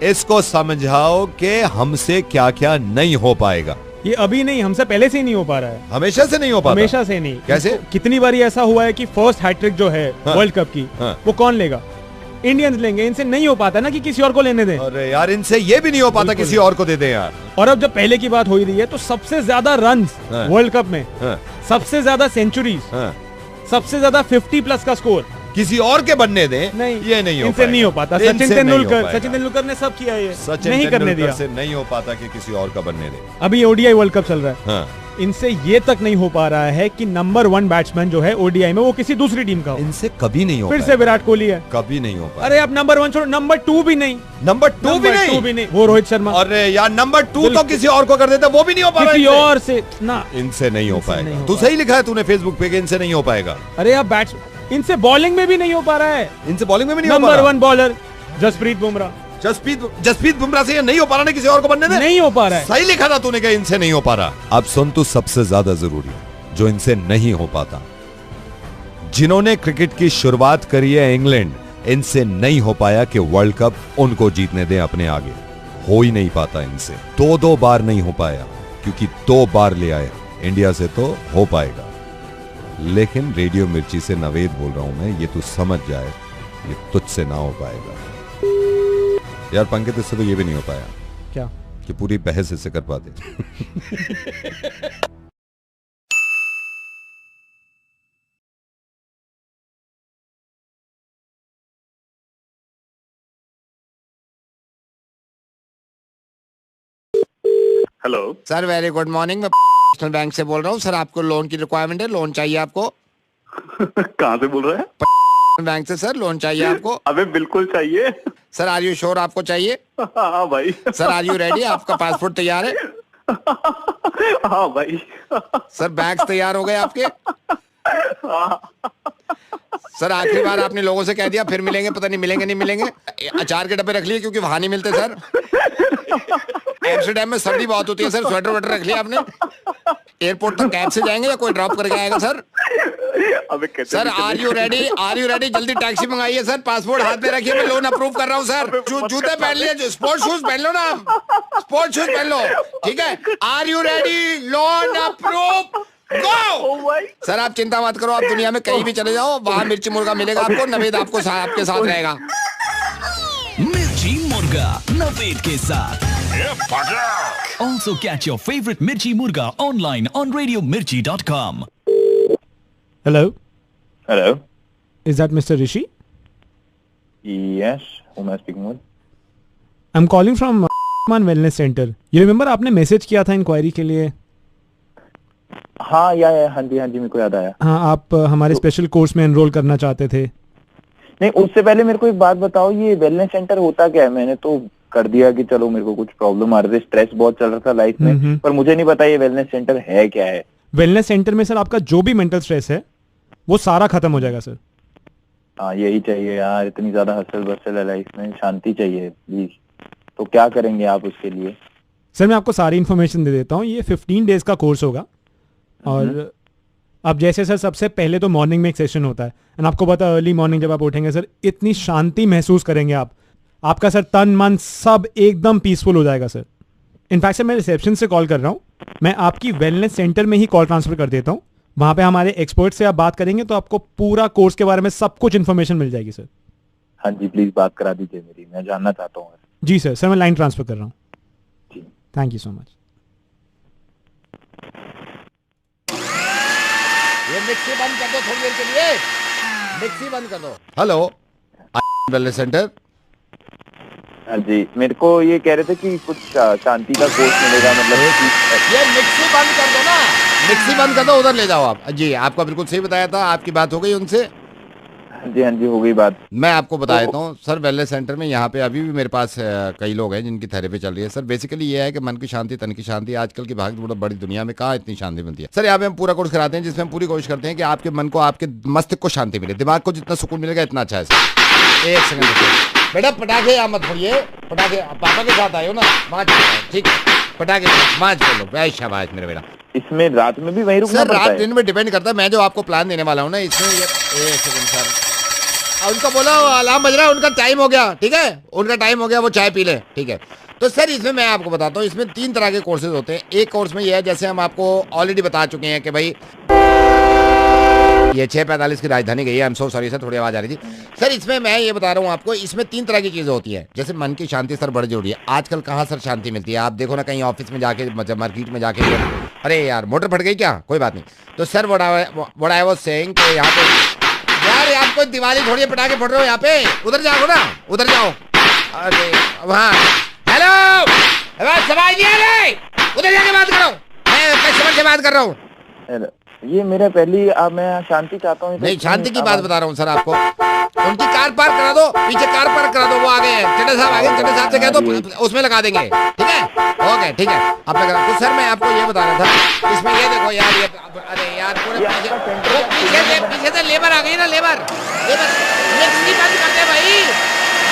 B: इसको समझाओ कि हमसे क्या क्या नहीं हो पाएगा।
F: ये अभी नहीं, हमसे पहले से ही नहीं हो पा रहा है।
B: हमेशा से नहीं हो पाता?
F: हमेशा से नहीं।
B: कैसे?
F: कितनी बार ऐसा हुआ है कि फर्स्ट हैट्रिक जो है वर्ल्ड कप की, वो कौन लेगा? इंडियंस लेंगे। इनसे नहीं हो पाता ना कि किसी और को लेने दें।
B: अरे यार, इनसे ये भी नहीं हो पाता किसी और को दे दें यार।
F: और अब जब पहले की बात हो ही रही है तो सबसे ज्यादा रन वर्ल्ड कप में, सबसे ज्यादा सेंचुरीज, सबसे ज्यादा 50+ का स्कोर
B: किसी और के बनने दें।
F: नहीं,
B: ये नहीं हो
F: इनसे नहीं हो पाता। सचिन तेंदुलकर ने सब किया है,
B: सचिन
F: नहीं करने दिया।
B: से नहीं हो पाता कि किसी और का बनने दे।
F: अभी ओडीआई वर्ल्ड कप चल रहा है, इनसे ये तक नहीं हो पा रहा है कि नंबर 1 बैट्समैन जो है ओडीआई में वो किसी दूसरी टीम का हो।
B: इनसे कभी नहीं हो
F: फिर से विराट कोहली है,
B: कभी नहीं हो पाएगा।
F: अरे आप नंबर 1 छोड़ो, नंबर 2 भी नहीं,
B: नंबर 2 भी नहीं,
F: वो रोहित शर्मा।
B: अरे यार, नंबर 2 तो किसी और को कर देता, वो भी नहीं हो पा रहा।
F: किसी और से ना,
B: इनसे नहीं हो पाएगा। तू सही लिखा है तूने फेसबुक पे कि इनसे नहीं हो पाएगा।
F: अरे आप इनसे बॉलिंग में भी नहीं हो पा रहा है।
B: इनसे बॉलिंग में भी नहीं हो पा
F: रहा।
B: नंबर
F: 1 बॉलर जसप्रीत बुमराह,
B: जसप्रीत बुमराह से ये नहीं हो पा रहा, किसी और को बनने दे।
F: नहीं हो पा रहा है।
B: सही लिखा था तूने कि इनसे नहीं हो पा रहा। अब सुन, तू सबसे ज्यादा जरूरी जो इनसे नहीं हो पाता, जिन्होंने क्रिकेट की शुरुआत करी है इंग्लैंड, इनसे नहीं हो पाया कि वर्ल्ड कप उनको जीतने दें अपने आगे। हो ही नहीं पाता इनसे। 2 बार नहीं हो पाया, क्योंकि 2 बार ले आया। इंडिया से तो हो पाएगा, लेकिन रेडियो मिर्ची से नवेद बोल रहा हूं मैं, ये तू समझ जाए, ये तुझसे ना हो पाएगा यार। पंकज, इससे तो ये भी नहीं हो पाया
F: क्या
B: कि पूरी बहस इससे कर पाते।
D: Hello
G: sir, very good morning. मैं नेशनल बैंक से बोल रहा हूँ सर। आपको लोन की रिक्वायरमेंट है? लोन चाहिए आपको?
D: कहाँ से बोल रहे हैं?
G: बैंक से सर, लोन चाहिए आपको?
D: अबे बिल्कुल चाहिए
G: सर, आर यू श्योर आपको चाहिए?
D: हाँ भाई।
G: Sir, are you ready? आपका पासपोर्ट तैयार है?
D: हाँ भाई।
G: सर, बैग्स तैयार हो गए आपके? सर, आखिरी बार आपने लोगों से कह दिया फिर मिलेंगे, पता नहीं मिलेंगे नहीं मिलेंगे। अचार के डब्बे रख लिए, क्योंकि वहां नहीं मिलते सर। एम्स्टर्डम में सर्दी बहुत होती है सर, स्वेटर वेटर रख लिया आपने? एयरपोर्ट तक कैब से जाएंगे या कोई ड्रॉप करके आएगा सर?
D: अबे कैसे
G: sir, are you ready? Are you ready? जल्दी टैक्सी मंगाइए सर। पासपोर्ट हाथ में रखिए, मैं लोन अप्रूव कर रहा हूँ सर। जूते पहन लिए, स्पोर्ट्स शूज पहन लो ना, स्पोर्ट्स शूज पहन लो, ठीक है? Are you ready? Loan approve, go. Sir, आप चिंता मत करो, आप दुनिया में कहीं भी चले जाओ, वहां मिर्ची मुर्गा मिलेगा आपको। नवेद आपको आपके साथ रहेगा।
C: मिर्ची मुर्गा नवेद के साथ। Also catch your favorite Mirchi Murga online on radiomirchi.com.
F: Hello,
D: Hello.
F: is that Mr. Rishi?
D: Yes. Who am I speaking with?
F: I'm calling from Man Wellness Center. You remember आपने मैसेज किया था इंक्वायरी के लिए?
D: हाँ हाँ जी मेरे को याद आया।
F: हाँ, आप हमारे स्पेशल कोर्स में एनरोल करना चाहते थे।
D: नहीं, उससे पहले मेरे को एक बात बताओ, ये वेलनेस सेंटर होता क्या है? मैंने तो कर दिया कि चलो मेरे को कुछ प्रॉब्लम आ रही थी, स्ट्रेस बहुत चल रहा था लाइफ में, पर मुझे नहीं पता ये वेलनेस सेंटर है क्या है।
F: वेलनेस सेंटर में सर आपका जो भी मेंटल स्ट्रेस है वो सारा खत्म हो जाएगा सर।
D: हाँ, यही चाहिए यार, इतनी ज्यादा हसल बसल है लाइफ में, शांति चाहिए प्लीज। तो क्या करेंगे आप उसके लिए?
F: सर, मैं आपको सारी इन्फॉर्मेशन दे देता हूँ। ये 15 डेज का कोर्स होगा, और अब जैसे सर सबसे पहले तो मॉर्निंग में एक सेशन होता है, एंड आपको पता है अर्ली मॉर्निंग जब आप उठेंगे सर, इतनी शांति महसूस करेंगे आप। आपका सर तन मन सब एकदम पीसफुल हो जाएगा सर। इनफैक्ट सर, मैं रिसेप्शन से कॉल कर रहा हूँ, मैं आपकी वेलनेस सेंटर में ही कॉल ट्रांसफर कर देता हूँ। वहाँ पे हमारे एक्सपर्ट से आप बात करेंगे तो आपको पूरा कोर्स के बारे में सब कुछ इन्फॉर्मेशन मिल जाएगी सर।
D: हाँ जी, प्लीज बात करा दीजिए मेरी, मैं जानना चाहता हूँ।
F: जी सर, मैं लाइन ट्रांसफर कर रहा हूँ।
D: जी,
F: थैंक यू सो मच।
G: ये मिक्सी बंद कर दो थोड़ी देर के लिए, मिक्सी बंद कर दो। Hello, wellness centre.
D: हाँ जी, मेरे को ये कह रहे थे कि कुछ शांति का कोर्स मिलेगा, मतलब
G: ये मिक्सी बंद कर दो ना, मिक्सी बंद कर दो, उधर ले जाओ आप। जी, आपका बिल्कुल सही बताया था। आपकी बात हो गई उनसे?
D: हाँ जी हो गई बात।
G: मैं आपको बता देता हूँ सर, वेलनेस सेंटर में यहाँ पे अभी भी मेरे पास कई लोग हैं जिनकी थेरेपी चल रही है सर। बेसिकली ये है कि मन की शांति, तन की शांति। आजकल की भाग बड़ी दुनिया में कहाँ इतनी शांति मिलती है सर। यहाँ पे हम पूरा कोर्स कराते हैं, जिसमें हम पूरी कोशिश करते हैं कि आपके मन को, आपके मस्तिष्क को शांति मिले। दिमाग को जितना सुकून मिलेगा इतना अच्छा है सर। एक सेकंड बेटा, पटाखे यहाँ मत फोड़िए। पटाखे पापा के साथ आए हो ना, माच, ठीक है? पटाखे माच बोलो, भाई शाबाश मेरे बेटा।
D: इसमें रात में भी वहीं रुकना
G: सर?
D: पड़ता है?
G: रात दिन में डिपेंड करता है। मैं जो आपको प्लान देने वाला हूँ ना, इसमें ये एक सेकंड सर, उनका बोला अलार्म बज रहा है, उनका टाइम हो गया, ठीक है? उनका टाइम हो गया, वो चाय पी ले, ठीक है? तो सर, इसमें मैं आपको बताता हूँ, इसमें 3 तरह के कोर्सेज होते हैं। एक कोर्स में ये है, जैसे हम आपको ऑलरेडी बता चुके हैं कि भाई ये 6:45 की राजधानी गई है। आई एम सो सॉरी सर, थोड़ी आवाज आ रही थी सर। इसमें मैं ये बता रहा हूँ आपको, इसमें 3 तरह की चीजें होती है। जैसे मन की शांति सर बड़ी जरूरी है। आजकल कहाँ सर शांति मिलती है? आप देखो ना, कहीं ऑफिस में जाके, मार्केट में जाके, अरे यार मोटर फट गई क्या, कोई बात नहीं। तो sir what I was saying कि यहाँ पे यार, आपको दिवाली थोड़ी पटाखे फट रहे हो यहाँ पे, उधर जाओ ना, उधर जाओ। अरे वहाँ, हेलो, समझ नहीं आ रही, उधर जाके बात करो, मैं कस्टमर से बात कर रहा हूँ।
D: ये मेरा पहली, मैं शांति चाहता हूँ।
G: नहीं, शांति की बात बता रहा हूँ सर आपको। उनकी कार पार्क करा दो, पीछे कार पार्क करा दो, वो आ गए हैं, चड्डा साहब आ गए। चड्डा साहब से कह दो उसमें लगा देंगे, ठीक है? ओके, ठीक है, आप लगा। तो सर, मैं आपको ये बता रहा था, इसमें ये देखो यार, ये अरे यार पूरे पीछे से लेबर आ गई ना, लेबर मिक्सी बंद कर दे भाई,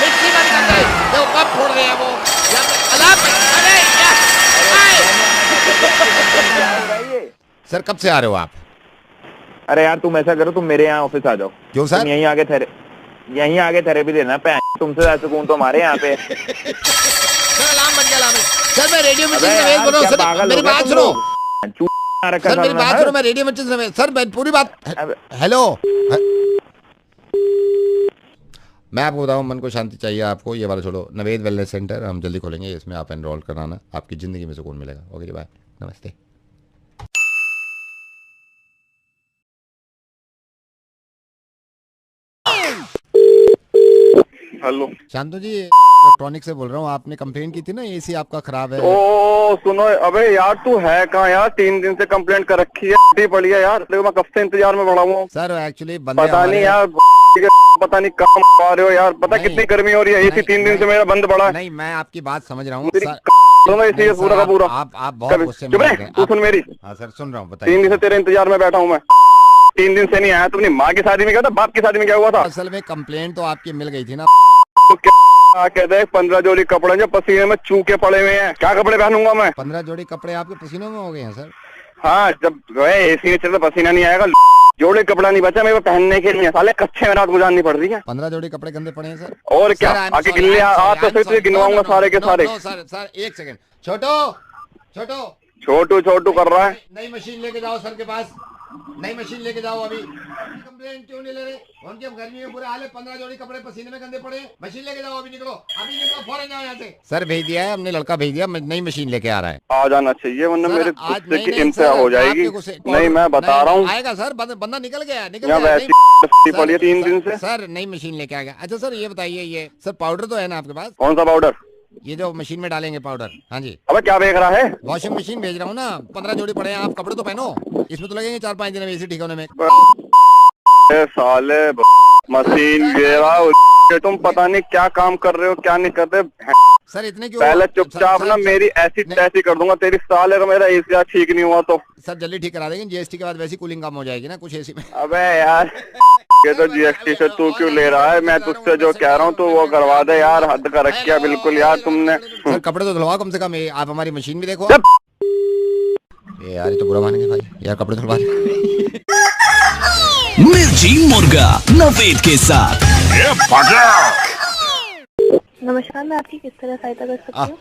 G: मिक्सी बंद कर दे। देखो कब फोड़ रहे हैं वो, अरे सर, कब से आ रहे हो आप?
D: अरे यार, तुम ऐसा करो, तुम मेरे यहाँ ऑफिस आ जाओ।
G: क्यों सर?
D: तुम यहीं आके यहीं आगे थेरेपी देना, तुमसे ज्यादा सुकून तो हमारे यहाँ पे।
G: सर अलार्म बज गया, अलार्म। सर मैं रेडियो मिर्ची से नवेद बोल रहा हूँ। सर मेरी बात सुनो, सर मेरी बात सुनो, मैं रेडियो मिर्ची से नवेद। सर मैं पूरी बात, हेलो, मैं आपको बताऊं, मन को शांति चाहिए आपको, ये वाला छोड़ो। नवेद वेलनेस सेंटर हम जल्दी खोलेंगे, इसमें आप एनरोल कराना, आपकी जिंदगी में सुकून मिलेगा। ओके जी, बाय, नमस्ते।
E: हेलो
G: शांतु जी, इलेक्ट्रॉनिक से बोल रहा हूँ। आपने कंप्लेन की थी ना, एसी आपका खराब है।
E: ओ सुनो, अबे यार तू है कहाँ यार? 3 दिन से कंप्लेंट कर रखी है, पड़ी है यार। देखो मैं कब से इंतजार में पड़ा हूँ।
G: सर एक्चुअली
E: पता नहीं यार, पता नहीं कहाँ आ रहे हो यार। पता कितनी गर्मी हो रही है, एसी 3 दिन से मेरा बंद पड़ा है।
G: नहीं, मैं आपकी बात समझ रहा हूँ।
E: पूरा का पूरा
G: आप बहुत गुस्से में हैं।
E: तू सुन मेरी।
G: हाँ सर सुन रहा हूँ, बताइए।
E: 3 दिन से तेरे इंतजार में बैठा हूँ मैं। 3 दिन से नहीं आया। तुमने माँ की शादी में क्या था, बाप की शादी में क्या हुआ था?
G: असल में कंप्लेंट तो आपकी मिल गई थी ना।
E: तो क्या कहते हैं, 15 जोड़ी कपड़े जो पसीने में चूके पड़े हुए हैं, क्या कपड़े पहनूंगा मैं?
G: 15 जोड़ी कपड़े आपके पसीनों में हो गए हैं सर।
E: हाँ, जब एसी में चलता पसीना नहीं आएगा। जोड़े कपड़ा नहीं बचा मेरे को पहनने के लिए, साले कच्चे में रात गुजारनी पड़ रही है।
G: 15 जोड़ी कपड़े गंदे पड़े हैं सर।
E: और क्या आके गिनले आज तो फिर गिनवाऊंगा सारे के सारे।
G: सर एक सेकंड, छोटू
E: छोटू छोटू कर रहा है।
G: नई मशीन लेके जाओ सर के पास, नई मशीन लेके जाओ। अभी कंप्लेंट क्यों नहीं ले रहे? उनके गर्मी में बुरे हाल है, 15 जोड़ी कपड़े पसीने में गंदे पड़े। मशीन लेके जाओ, अभी निकलो, अभी निकलो, फौरन जाओ यहाँ से। सर भेज दिया है हमने, लड़का भेज दिया, नई मशीन लेके आ रहा है।
E: आ जाना चाहिए, वरना मेरे गुस्से की इंतहा हो जाएगी। नहीं मैं बता रहा हूँ,
G: आएगा सर, बंदा निकल गया,
E: पड़ी 3 दिन से।
G: सर नई मशीन लेके आ गया। अच्छा सर ये बताइए, ये सर पाउडर तो है ना आपके पास?
E: कौन सा पाउडर?
G: ये जो मशीन में डालेंगे पाउडर। हाँ जी।
E: अबे क्या देख रहा है?
G: वॉशिंग मशीन भेज रहा हूँ ना, 15 जोड़ी पड़े हैं, आप कपड़े तो पहनो। इसमें तो लगेंगे 4-5 दिन एसी ठीक होने में।
E: साले मशीन गिरा, तुम पता नहीं क्या काम कर रहे हो, क्या नहीं कर रहे
G: सर। इतने क्यों?
E: पहले चुपचाप ना मेरी ऐसी तैसी कर दूंगा तेरी, साले का मेरा एसी ठीक नहीं हुआ तो।
G: सर जल्दी ठीक करा देंगे, जीएसटी के बाद वैसी कूलिंग कम हो जाएगी ना कुछ एसी में।
E: अबे यार ये तो जीएसटी से तू क्यों ले रहा है? मैं तुझसे जो कह रहा हूँ तो वो करवा दे यार, हद कर रखी है बिल्कुल यार तुमने।
G: सर कपड़े तो धुलवाओ कम से कम, आप हमारी मशीन भी देखो। ये यार ये तो बुरा मानेंगे भाई, यार कपड़े धुलवा दे।
C: मिर्ची मुर्गा नवेद के साथ।
A: नमस्कार, मैं आपकी किस तरह सहायता कर सकती हूँ?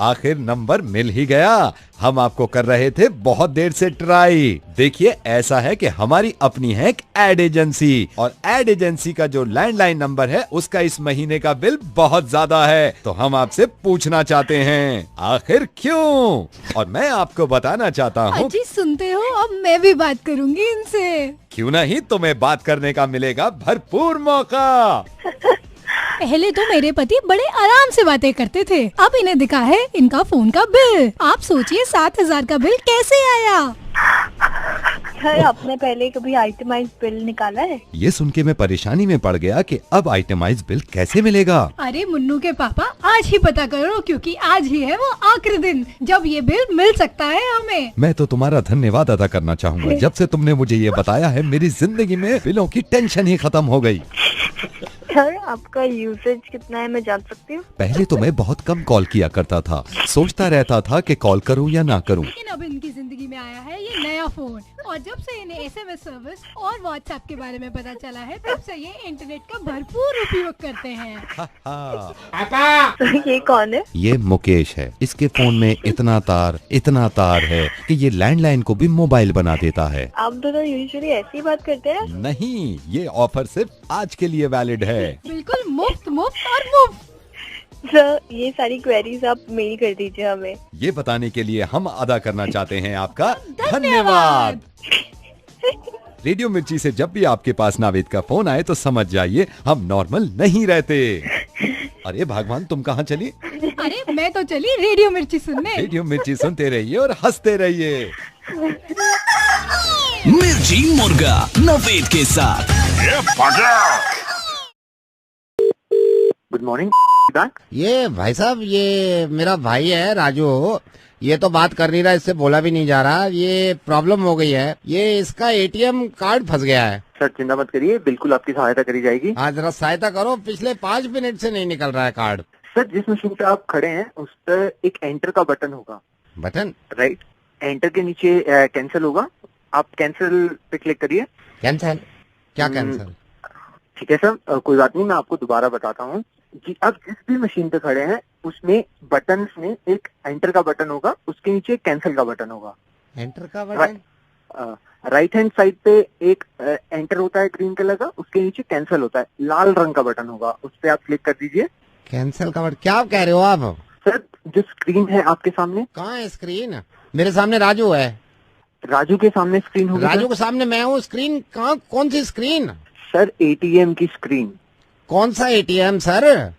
B: आखिर नंबर मिल ही गया। हम आपको कर रहे थे बहुत देर से ट्राई। देखिए ऐसा है कि हमारी अपनी है एक एड एजेंसी, और एड एजेंसी का जो लैंडलाइन नंबर है उसका इस महीने का बिल बहुत ज्यादा है। तो हम आपसे पूछना चाहते हैं आखिर क्यों, और मैं आपको बताना चाहता हूँ।
H: जी सुनते हो, अब मैं भी बात करूंगी इनसे।
B: क्यों नहीं, तुम्हें बात करने का मिलेगा भरपूर मौका।
H: पहले तो मेरे पति बड़े आराम से बातें करते थे, अब इन्हें दिखा है इनका फोन का बिल। आप सोचिए 7,000 का बिल कैसे आया?
A: सर आपने पहले कभी आइटमाइज बिल निकाला है?
B: ये सुन के मैं परेशानी में पड़ गया कि अब आइटमाइज बिल कैसे मिलेगा।
H: अरे मुन्नू के पापा, आज ही पता करो, क्योंकि आज ही है वो आखिरी दिन जब ये बिल मिल सकता है हमें।
B: मैं तो तुम्हारा धन्यवाद अदा करना चाहूँगा। जब से तुमने मुझे ये बताया है, मेरी जिंदगी में बिलों की टेंशन ही खत्म हो गई।
A: सर आपका यूसेज कितना है, मैं जान सकती हूँ?
B: पहले तो मैं बहुत कम कॉल किया करता था, सोचता रहता था कि कॉल करूं या ना करूं।
H: लेकिन अब इनकी जिंदगी में आया है ये नया फोन, और जब से इन्हें एसएमएस सर्विस और व्हाट्सएप के बारे में पता चला है, तब से ये इंटरनेट का भरपूर उपयोग करते हैं।
A: सर ये कौन है?
B: ये मुकेश है। इसके फोन में इतना तार है कि ये लैंडलाइन को भी मोबाइल बना देता है।
A: आप दोनों यूजुअली ऐसी बात करते हैं?
B: नहीं, ये ऑफर सिर्फ आज के लिए वैलिड है।
H: बिल्कुल मुफ्त और मुफ्त।
A: सर ये सारी क्वेरीज आप मेल कर दीजिए हमें।
B: ये बताने के लिए हम अदा करना चाहते हैं आपका धन्यवाद। रेडियो मिर्ची से जब भी आपके पास नावेद का फोन आए तो समझ जाइए हम नॉर्मल नहीं रहते। अरे भगवान, तुम कहाँ चली?
H: अरे मैं तो चली रेडियो मिर्ची सुनने।
B: रेडियो मिर्ची सुनते रहिए और हंसते रहिए।
C: मिर्ची मुर्गा नवेद के साथ।
D: Good morning.
G: ये भाई साहब, ये मेरा भाई है राजू, ये तो बात कर नहीं रहा, इससे बोला भी नहीं जा रहा। ये प्रॉब्लम हो गई है, ये इसका एटीएम कार्ड फंस गया है।
D: सर चिंता मत करिए, बिल्कुल आपकी सहायता करी जाएगी।
G: हाँ जरा सहायता करो, पिछले 5 मिनट से नहीं निकल रहा है कार्ड।
D: सर जिस मशीन पे आप खड़े हैं उस पर एक एंटर का बटन होगा।
G: बटन?
D: राइट, एंटर के नीचे कैंसिल होगा, आप कैंसिल पे क्लिक करिए।
G: कैंसिल? क्या कैंसिल?
I: ठीक है सर, कोई बात नहीं, मैं आपको दोबारा बताता हूँ जी। आप जिस भी मशीन पे खड़े हैं उसमें बटन में एक एंटर का बटन होगा, उसके नीचे कैंसिल का बटन होगा।
G: एंटर का बटन?
I: राइट हैंड साइड पे एक एंटर होता है ग्रीन कलर का, उसके नीचे कैंसिल होता है, लाल रंग का बटन होगा, उस पर आप क्लिक कर दीजिए।
G: कैंसिल का बटन? क्या कह रहे हो आप
I: सर? जो स्क्रीन है आपके सामने।
G: कहाँ है स्क्रीन? मेरे सामने राजू है।
I: राजू के सामने स्क्रीन होगी?
G: राजू के सामने मैं हूँ। स्क्रीन कहाँ? कौन सी स्क्रीन?
I: सर एटीएम की स्क्रीन।
G: कौन सा एटीएम सर?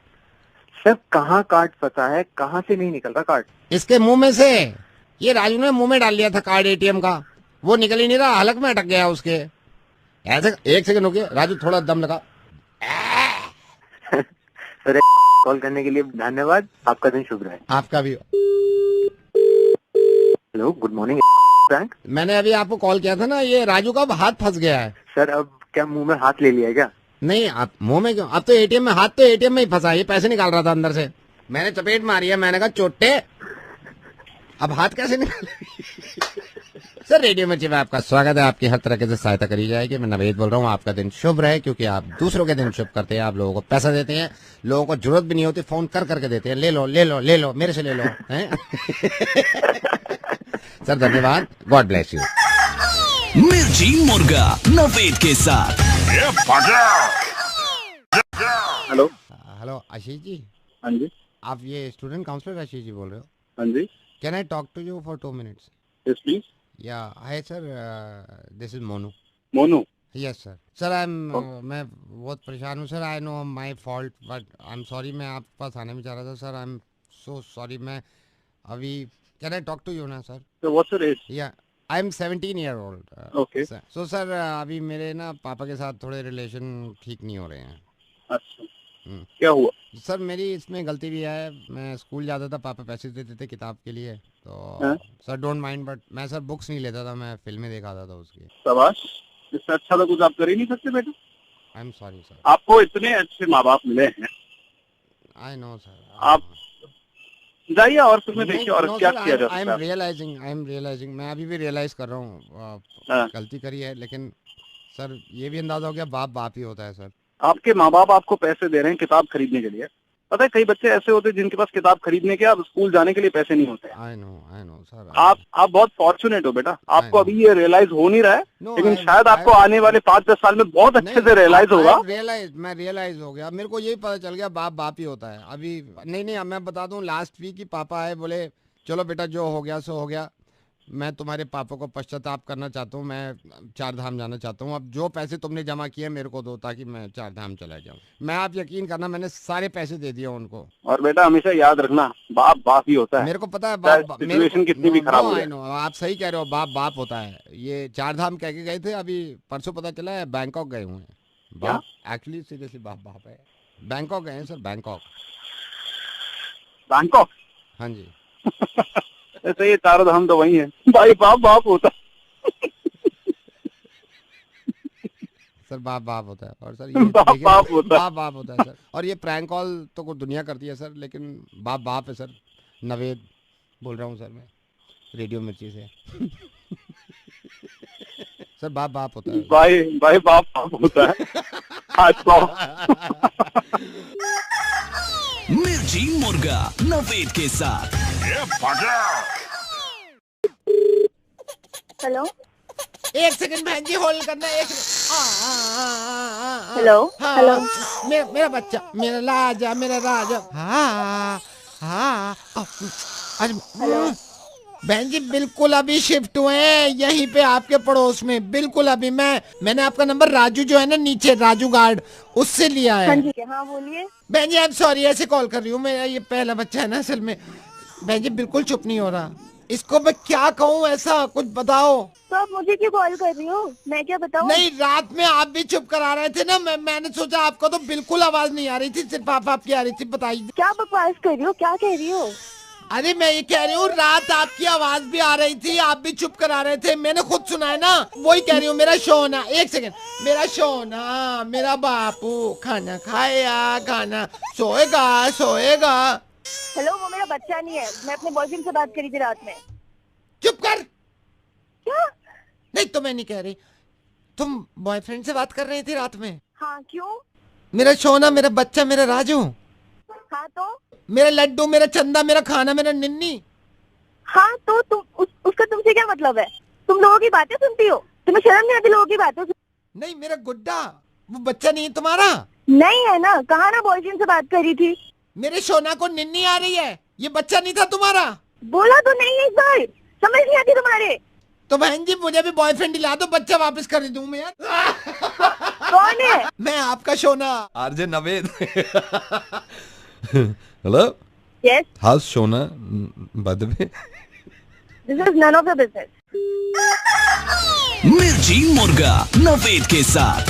I: सर कहाँ कार्ड फंसा है, कहाँ से नहीं निकल रहा कार्ड?
G: इसके मुंह में से। ये राजू ने मुंह में डाल लिया था कार्ड एटीएम का, वो निकल ही नहीं रहा, हलक में अटक गया उसके। ऐसे एक सेकंड रुकिए राजू, थोड़ा दम लगा।
I: सर कॉल करने के लिए धन्यवाद, आपका दिन शुभ रहे।
G: आपका भी।
I: Hello, good morning bank.
G: मैंने अभी आपको कॉल किया था ना, ये राजू का हाथ फंस गया है।
I: सर अब क्या मुंह में हाथ ले लिया है क्या?
G: नहीं, आप मुंह में क्यों? अब तो एटीएम में हाथ, तो एटीएम में ही फंसा, ये पैसे निकाल रहा था अंदर से, मैंने चपेट मारी है, मैंने कहा चोटे अब हाथ कैसे निकाले। सर रेडियो मिर्ची में आपका स्वागत है, आपकी हर तरह से सहायता करी जाएगी। मैं नवेद बोल रहा हूँ। आपका दिन शुभ रहे, क्योंकि आप दूसरों के दिन शुभ करते हैं, आप लोगों को पैसा देते हैं, लोगों को जरूरत भी नहीं होती, फोन कर करके देते हैं, ले लो ले लो ले लो, मेरे से ले लो हैं? सर धन्यवाद, गॉड ब्लेस यू।
C: मिर्ची मुर्गा नवेद के साथ।
E: Hello
G: hello Ashish ji.
E: हाँ जी।
G: आप ये स्टूडेंट काउंसलर आशीष जी बोल रहे हो?
E: हाँ जी।
G: Can I talk to you for 2 minutes?
E: Yes please.
G: Yeah hi sir, this is Monu.
E: Monu?
G: Yes sir. Sir मैं बहुत परेशान हूँ सर। I know my fault, but I am sorry. मैं आपके पास आने में चाह रहा था सर। I am so sorry. मैं अभी, can I talk to you ना sir?
E: What's your age?
G: Yeah I am 17 year old।
E: Okay.
G: So sir अभी मेरे ना पापा के साथ थोड़े रिलेशन ठीक नहीं हो रहे हैं।
E: अच्छा, क्या हुआ?
G: सर मेरी इसमें गलती भी है। मैं स्कूल जाता था, पापा पैसे देते थे किताब के लिए, तो सर डोंट माइंड, बट मैं सर बुक्स नहीं लेता था, मैं फिल्में दिखाता था उसकी।
E: शाबाश, इससे अच्छा तो कुछ आप कर ही नहीं सकते बेटा।
G: आई एम सॉरी सर।
E: आपको इतने अच्छे माँ बाप मिले हैं।
G: I know sir.
E: आप जाइए और फिल्में देखिए और क्या किया जा सकता है।
G: आई एम रियलाइजिंग, मैं अभी भी रियलाइज कर रहा हूँ गलती करी है, लेकिन सर ये भी अंदाजा हो गया, बाप बाप ही होता है सर।
E: आपके माँ बाप आपको पैसे दे रहे हैं किताब खरीदने के लिए। पता है कई बच्चे ऐसे होते हैं जिनके पास किताब खरीदने के, अब स्कूल जाने के लिए पैसे नहीं होते।
G: I know sir.
E: आप बहुत फॉर्चुनेट हो बेटा। आपको अभी ये रियलाइज हो नहीं रहा है, लेकिन शायद आपको आने वाले 5-10 साल में बहुत अच्छे से रियलाइज होगा।
G: मैं रियलाइज हो गया, मेरे को यही पता चल गया बाप बाप ही होता है। अभी नहीं, मैं बता दूं, लास्ट वीक ही पापा आए, बोले चलो बेटा जो हो गया सो हो गया, मैं तुम्हारे पापा को पश्चाताप करना चाहता हूँ, मैं 4 धाम जाना चाहता हूँ, अब जो पैसे तुमने जमा किए मेरे को दो, ताकि मैं 4 धाम चला जाऊँ। मैं, आप यकीन करना, मैंने सारे पैसे दे दिए उनको।
E: और बेटा हमेशा याद रखना, बाप बाप ही होता है।
G: मेरे को पता है बाप,
E: सिचुएशन कितनी भी खराब हो जाए।
G: आप सही कह रहे हो, बाप बाप होता है। ये 4 धाम कह के गए थे, अभी परसों पता चला है बैंकॉक गए हुए हैं। बाप एक्चुअली सीरियसली बाप बाप है। बैंकॉक गए हैं सर, बैंकॉक। हाँ जी।
E: ऐसे ये 4 धाम तो वही है, भाई बाप बाप होता है।
G: सर बाप बाप होता है, और सर ये
E: बाप बाप
G: होता है सर। और ये प्रैंक कॉल तो कोई दुनिया करती है सर, लेकिन बाप बाप है सर। नवेद बोल रहा हूँ सर मैं, रेडियो मिर्ची से। सर बाप बाप होता है
E: भाई बाप बाप होता है।
C: मिर्ची मुर्गा नवेद के साथ।
A: हेलो,
G: एक सेकंड बहन जी होल्ड करना, एक
A: हेलो हेलो।
G: मेरा बच्चा, मेरा राजा, मेरा राजा। हेलो बहन जी, बिल्कुल अभी शिफ्ट हुए हैं यहीं पे आपके पड़ोस में, बिल्कुल अभी। मैंने आपका नंबर राजू जो है ना नीचे, राजू गार्ड, उससे लिया है।
A: हाँ जी, हाँ बोलिए।
G: बहन जी आई एम सॉरी, ऐसे कॉल कर रही हूँ, मेरा ये पहला बच्चा है ना असल में। बहन जी बिल्कुल चुप नहीं हो रहा, इसको मैं क्या कहूँ, ऐसा कुछ बताओ।
A: तो आप मुझे क्यों कॉल कर रही हो, मैं क्या बताऊँ?
G: नहीं, रात में आप भी चुप करा रहे थे ना, मैंने सोचा आपको तो बिल्कुल आवाज नहीं आ रही थी, सिर्फ आप आपकी आ रही थी। बताइए
A: क्या बकवास कर रही हो, क्या कह रही हो?
G: अरे मैं ये कह रही हूँ, रात आपकी आवाज भी आ रही थी, आप भी चुप करा रहे थे, मैंने खुद सुना है ना, वही कह रही हूँ। मेरा शोना, एक सेकंड, मेरा शोना, मेरा बापू खाना खाया, खाना सोएगा सोएगा।
A: हेलो, वो मेरा बच्चा नहीं है, मैं अपने बॉयफ्रेंड से बात करी थी रात में।
G: चुप कर।
A: क्या?
G: नहीं तो मैं नहीं कह रही, तुम बॉयफ्रेंड से बात कर रही थी रात में?
A: हाँ क्यों?
G: मेरा सोना, मेरा बच्चा, मेरा राजू,
A: हाँ तो?
G: मेरा लड्डू, मेरा चंदा, मेरा खाना, मेरा निन्नी।
A: हाँ तो उसका तुमसे क्या मतलब है? तुम लोगों की बातें सुनती हो, तुम्हें शर्म नहीं आती लोगों की बातें?
G: नहीं, मेरा गुड्डा, वो बच्चा नहीं है तुम्हारा?
A: नहीं है ना, कहा ना बॉयफ्रेंड से बात करी थी।
G: मेरे सोना को निन्नी आ रही है, ये बच्चा नहीं था तुम्हारा?
A: बोला तो नहीं एक बार, समझ नहीं आती तुम्हारे।
G: तो बहन जी मुझे भी बॉयफ्रेंड दिला दो, बच्चा वापस कर दूं मैं यार।
A: कौन है?
G: मैं आपका Sona,
B: RJ Naved. Hello.
A: Yes.
B: How Sona, by the way.
A: This is none of your business.
C: Mirchi Murga Naved के साथ।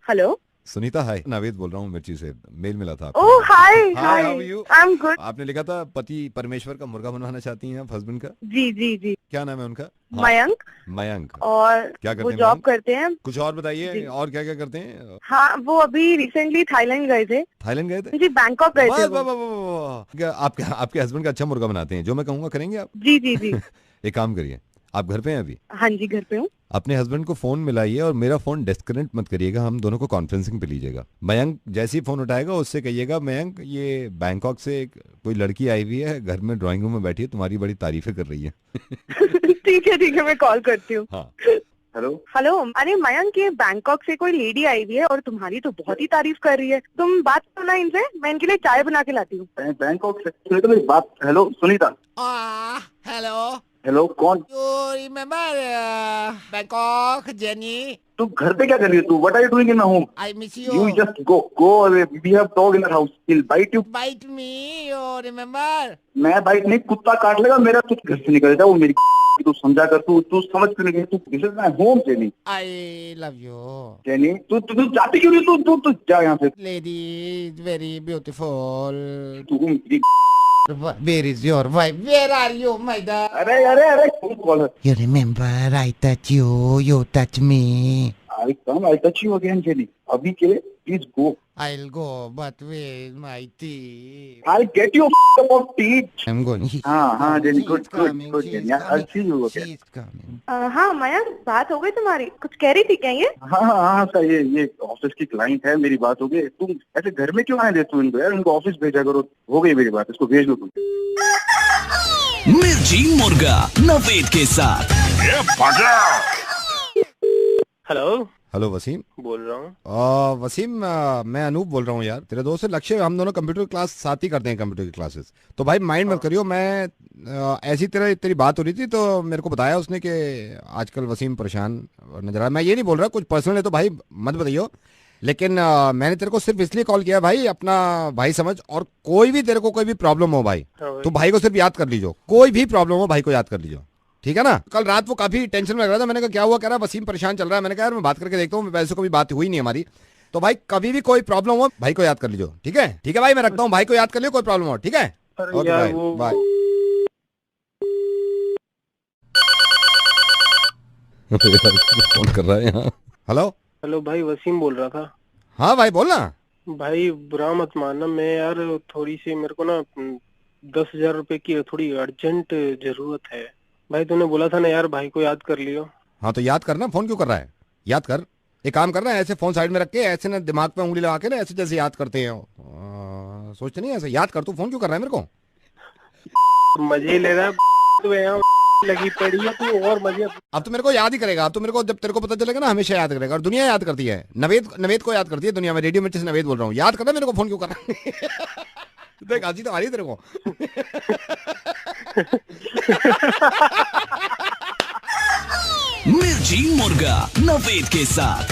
A: हेलो
B: सुनीता, हाय, नावेद बोल रहा हूँ मिर्ची से, मेल मिला था आपको।
A: Oh hi
B: hi,
A: hi,
B: how are you?
A: I am good.
B: आपने लिखा था पति परमेश्वर का मुर्गा बनवाना चाहती हैं आप हस्बैंड का।
A: जी जी जी।
B: क्या नाम है उनका?
A: मयंक।
B: मयंक।
A: और
B: क्या करते
A: वो
B: हैं
A: जॉब
B: मयंक?
A: करते हैं।
B: कुछ और बताइए, और क्या क्या करते हैं?
A: हाँ वो अभी रिसेंटली थाईलैंड गए थे।
B: थाईलैंड गए थे?
A: जी बैंकॉक गए थे
B: वाह,
A: वो।
B: वाह, वाह, वाह, वाह। क्या आपके हस्बैंड का अच्छा मुर्गा बनाते हैं? जो मैं कहूँगा करेंगे आप?
A: जी जी जी।
B: एक काम करिए, आप घर पे हैं अभी?
A: हाँ जी घर पे हूँ।
B: अपने हस्बैंड को फोन मिलाइए और मेरा फोन डिस्कनेक्ट मत करिएगा, हम दोनों को कॉन्फ्रेंसिंग पे लीजिएगा। मयंक जैसे ही फोन उठाएगा उससे कहिएगा, मयंक ये बैंकॉक से कोई लड़की आई हुई है, घर में ड्राइंग रूम में बैठी है, तुम्हारी बड़ी तारीफें कर रही है।
A: ठीक है मैं कॉल करती हूँ।
B: हाँ।
D: हेलो
A: हेलो, अरे मयंक ये बैंकॉक से कोई लेडी आई हुई है और तुम्हारी तो बहुत ही तारीफ कर रही है। तुम बात करो ना इनसे, मैं इनके लिए चाय बना के लाती हूँ।
D: बैंकॉक से सुनीता मेरी बात। हेलो सुनीता।
G: हेलो।
D: हेलो कौन?
G: You remember Bangkok Jenny?
D: तू घर पे क्या कर रही है? तू what are you doing in my home?
G: I miss you.
D: You just go away. We have dog in our house. He'll bite you.
G: Bite me, you remember?
D: मैं bite नहीं, कुत्ता काट लेगा मेरा। तू घर से निकल जा, वो मेरी तू समझा कर। तू समझ क्यों नहीं? तू this is my home jenny.
G: I love you
D: jenny तू जाती क्यों नहीं? तू जा यहाँ से।
G: Lady, very beautiful.
D: तू मेरी
G: Where is your wife? Where are you, my dad?
D: अरे कौन कॉल है?
G: You remember I touch you, you touch me.
D: I touch you again, Jenny. अभी के लिए please go.
G: I'll go, but where's my tea?
D: I'll get you a cup of tea.
G: I'm going.
D: हाँ Jenny,
G: She's
D: good
G: coming,
D: Jenny.
G: she's
D: I'll see you again.
G: She's coming.
A: हाँ मयंक, बात हो गई तुम्हारी? कुछ कह रही थी क्या ये?
D: हाँ सर, ये ऑफिस की क्लाइंट है, मेरी बात हो गई। तुम ऐसे घर में क्यों आए दे तू इनको यार? इनको ऑफिस भेजा करो। हो गई मेरी बात, इसको भेज दो तुम।
C: मिर्ची मुर्गा नवेद के साथ।
B: हेलो वसीम
J: बोल रहा हूँ।
B: वसीम, मैं अनूप बोल रहा हूँ यार, तेरे दोस्त लक्ष्य। हम दोनों कंप्यूटर क्लास साथ ही करते हैं, कंप्यूटर की क्लासेस। तो भाई माइंड मत करियो, मैं ऐसी तेरी बात हो रही थी तो मेरे को बताया उसने कि आजकल वसीम परेशान नजर आ रहा है। मैं ये नहीं बोल रहा कुछ पर्सनल है तो भाई मत बताइयो, लेकिन मैंने तेरे को सिर्फ इसलिए कॉल किया भाई, अपना भाई समझ। और कोई भी तेरे को कोई भी प्रॉब्लम हो भाई, तो भाई को सिर्फ याद कर लीजिए। कोई भी प्रॉब्लम हो भाई को याद कर लीजिए, ठीक है ना? कल रात वो काफी टेंशन में लग रहा था, मैंने कहा क्या हुआ? कह रहा वसीम परेशान चल रहा है। मैंने कहा यार मैं बात करके देखता हूँ, वैसे कभी बात हुई नहीं हमारी। तो भाई कभी भी कोई प्रॉब्लम हो भाई को याद कर लीजिए, ठीक है? ठीक है भाई, मैं रखता हूँ, भाई को याद कर लियो, कोई प्रॉब्लम हो, ठीक है? Okay bye. फोन कर रहा है यहाँ। हेलो
J: भाई, वसीम बोल रहा था।
B: हाँ भाई बोलना।
J: भाई बुरा मत मानना, मैं यार थोड़ी सी मेरे को ना 10,000 रुपए की थोड़ी अर्जेंट जरूरत है। भाई तूने बोला था ना यार भाई को याद कर लियो।
B: हाँ तो याद करना, फोन क्यों कर रहा है? याद कर। एक काम करना है, ऐसे फोन साइड में रख के ऐसे ना दिमाग पे उंगली लगा के ना ऐसे जैसे याद करते हैं, सोचते नहीं ऐसे याद कर। तू फोन क्यों कर रहा है मेरे को?
J: मजे ले रहा है तू, यहाँ लगी पड़ी है तू और मजे।
B: अब तो मेरे को याद ही करेगा। अब तो मेरे को जब तेरे को पता चलेगा ना हमेशा याद करेगा। और दुनिया याद करती है, नवेद को याद करती है दुनिया में। रेडियो मिर्ची से नवेद बोल रहा हूँ, याद करना मेरे को, फोन क्यों कर रहा है? देख हंसी तो आ रही है तेरे को।
C: मिर्ची मुर्गा नवेद के साथ।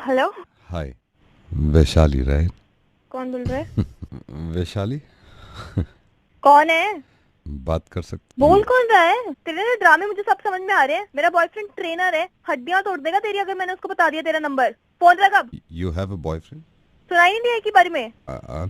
A: Hello
B: hi, Vaishali right?
A: कौन बोल रहा है?
B: वैशाली
A: कौन है?
B: बात कर सकते?
A: बोल कौन रहा है? तेरे ना ड्रामे मुझे सब समझ में आ रहे हैं। मेरा बॉयफ्रेंड ट्रेनर है, हड्डियां तोड़ देगा तेरी अगर मैंने उसको बता दिया तेरा नंबर। फोन रख अब।
B: You have a boyfriend?
A: सुनाई नहीं दिया के बारे में?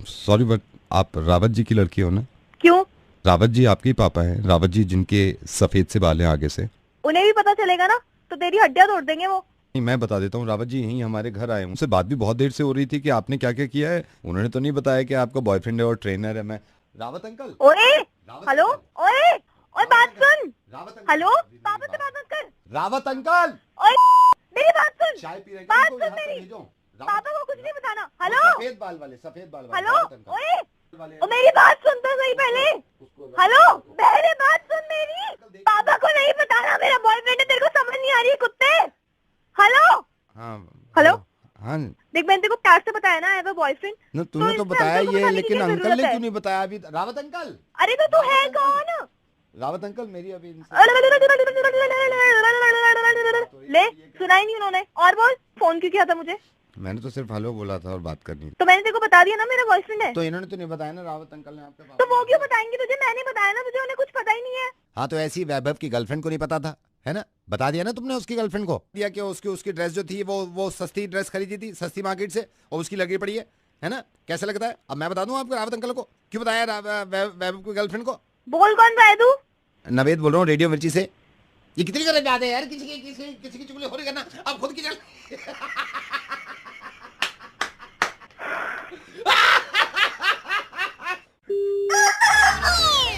B: सॉरी बट आप रावत जी की लड़की हो ना?
A: क्यों?
B: रावत जी आपके पापा हैं, रावत जी जिनके सफेद से बाल हैं आगे से।
A: उन्हें भी पता चलेगा ना तो तेरी हड्डियां तोड़ देंगे वो।
B: मैं बता देता हूँ, रावत जी यहीं हमारे घर आए। उनसे बात भी बहुत देर से हो रही थी कि आपने क्या क्या किया है। उन्होंने तो नहीं बताया कि आपका बॉयफ्रेंड है और ट्रेनर है। मैं रावत अंकल।
A: ओए हेलो, ओए बात सुन। हेलो पापा से बात मत कर।
G: रावत अंकल,
A: मेरी बात सुन,
G: चाय पी रहे हैं,
A: बात
G: इनको
A: सुन
G: यहाँ से
A: मेरी।
G: भेजो।
A: पापा को कुछ नहीं बताना। हेलो
G: सफेद बाल वाले
A: हेलो,
G: रावत अंकल।
A: ओए मेरी बात सुन तो सही पहले। हेलो पहले बात सुन मेरी। पापा को नहीं बताना मेरा बॉयफ्रेंड है, तेरे को समझ नहीं आ रही है कुत्ते। हेलो हेलो
G: हाँ
A: देख, मैंने तेरे को प्यार से बताया ना, आई हैव अ बॉयफ्रेंड।
G: न, तूने तो बताया ये, लेकिन अंकल ने क्यों नहीं बताया अभी? रावत अंकल,
A: अरे तो तू है कौन?
G: रावत अंकल मेरी अभी
A: ले सुना ही नहीं उन्होंने। और बोल, फोन क्यों किया था मुझे?
G: मैंने तो सिर्फ हेलो बोला था और बात करनी।
A: तो मैंने तेरे को बता दिया ना मेरा बॉयफ्रेंड है।
G: तो इन्होंने तो नहीं बताया ना, रावत अंकल ने आपके पास।
A: तो वो क्यों बताएंगे तुझे? मैंने बताया ना तुझे, उन्हें कुछ पता ही नहीं है।
G: हाँ तो ऐसी वैभव की गर्लफ्रेंड को नहीं पता था, है ना? बता दिया ना तुमने उसकी गर्लफ्रेंड को, दिया कि उसकी ड्रेस जो थी वो सस्ती ड्रेस खरीदी थी सस्ती मार्केट से, और उसकी लगी पड़ी है ना? कैसा लगता है? अब मैं बता दूं आपको रावत अंकल को क्यों बताया वैभव की गर्लफ्रेंड को।
A: बोल कौन वैदू?
G: नवेद बोल रहा हूँ, रेडियो मिर्ची से। ये कितनी करने जाते हैं यार, किसी की चुगली हो रही करना, अब खुद की चल।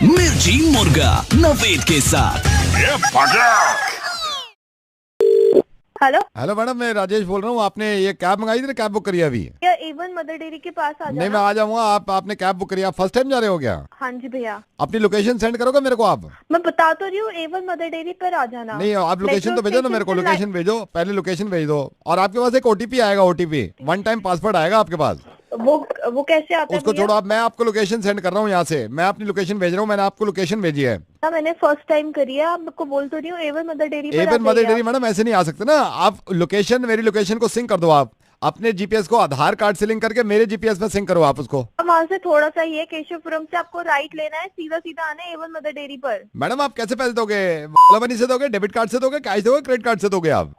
C: मिर्ची मुर्गा नवेद के साथ।
B: हेलो मैडम, मैं राजेश बोल रहा हूँ। आपने ये कैब मंगाई थी ना, कैब बुक करी अभी?
A: क्या एवन मदर डेयरी के पास आ जाना?
B: नहीं, मैं आ जाऊंगा। आपने कैब बुक करी, आप फर्स्ट टाइम जा रहे हो क्या?
A: हाँ जी भैया।
B: अपनी लोकेशन सेंड करोगे मेरे को आप?
A: मैं बता तो रही हूँ, एवन मदर डेयरी पर आ जाना।
B: नहीं, आप लोकेशन तो भेजो ना मेरे को, लोकेशन भेजो, पहले लोकेशन भेज दो। और आपके पास एक OTP आएगा, OTP 1 टाइम पासवर्ड आएगा आपके पास।
A: वो कैसे आता है?
B: उसको छोड़ो, आप मैं आपको लोकेशन सेंड कर रहा हूँ यहाँ से। मैं अपनी लोकेशन भेज रहा हूँ, मैंने आपको लोकेशन भेजी है।
A: मैंने फर्स्ट टाइम करी है, आप को बोल तो रही हूँ Avon Mother Dairy.
B: Avon Mother Dairy madam ऐसे नहीं आ सकते ना। आप लोकेशन, मेरी लोकेशन को सिंक कर दो। आप अपने GPS को आधार कार्ड से लिंक करके मेरे GPS में सिंक करो आप उसको।
A: वहाँ से थोड़ा सा ही है, केशवपुरम से आपको राइट लेना है, सीधा सीधा आना है एवन मदर डेयरी पर।
B: मैडम आप कैसे पैसे दोगे? ओला मनी से दोगे, डेबिट कार्ड से दोगे, कैश दोगे, क्रेडिट कार्ड से दोगे? आप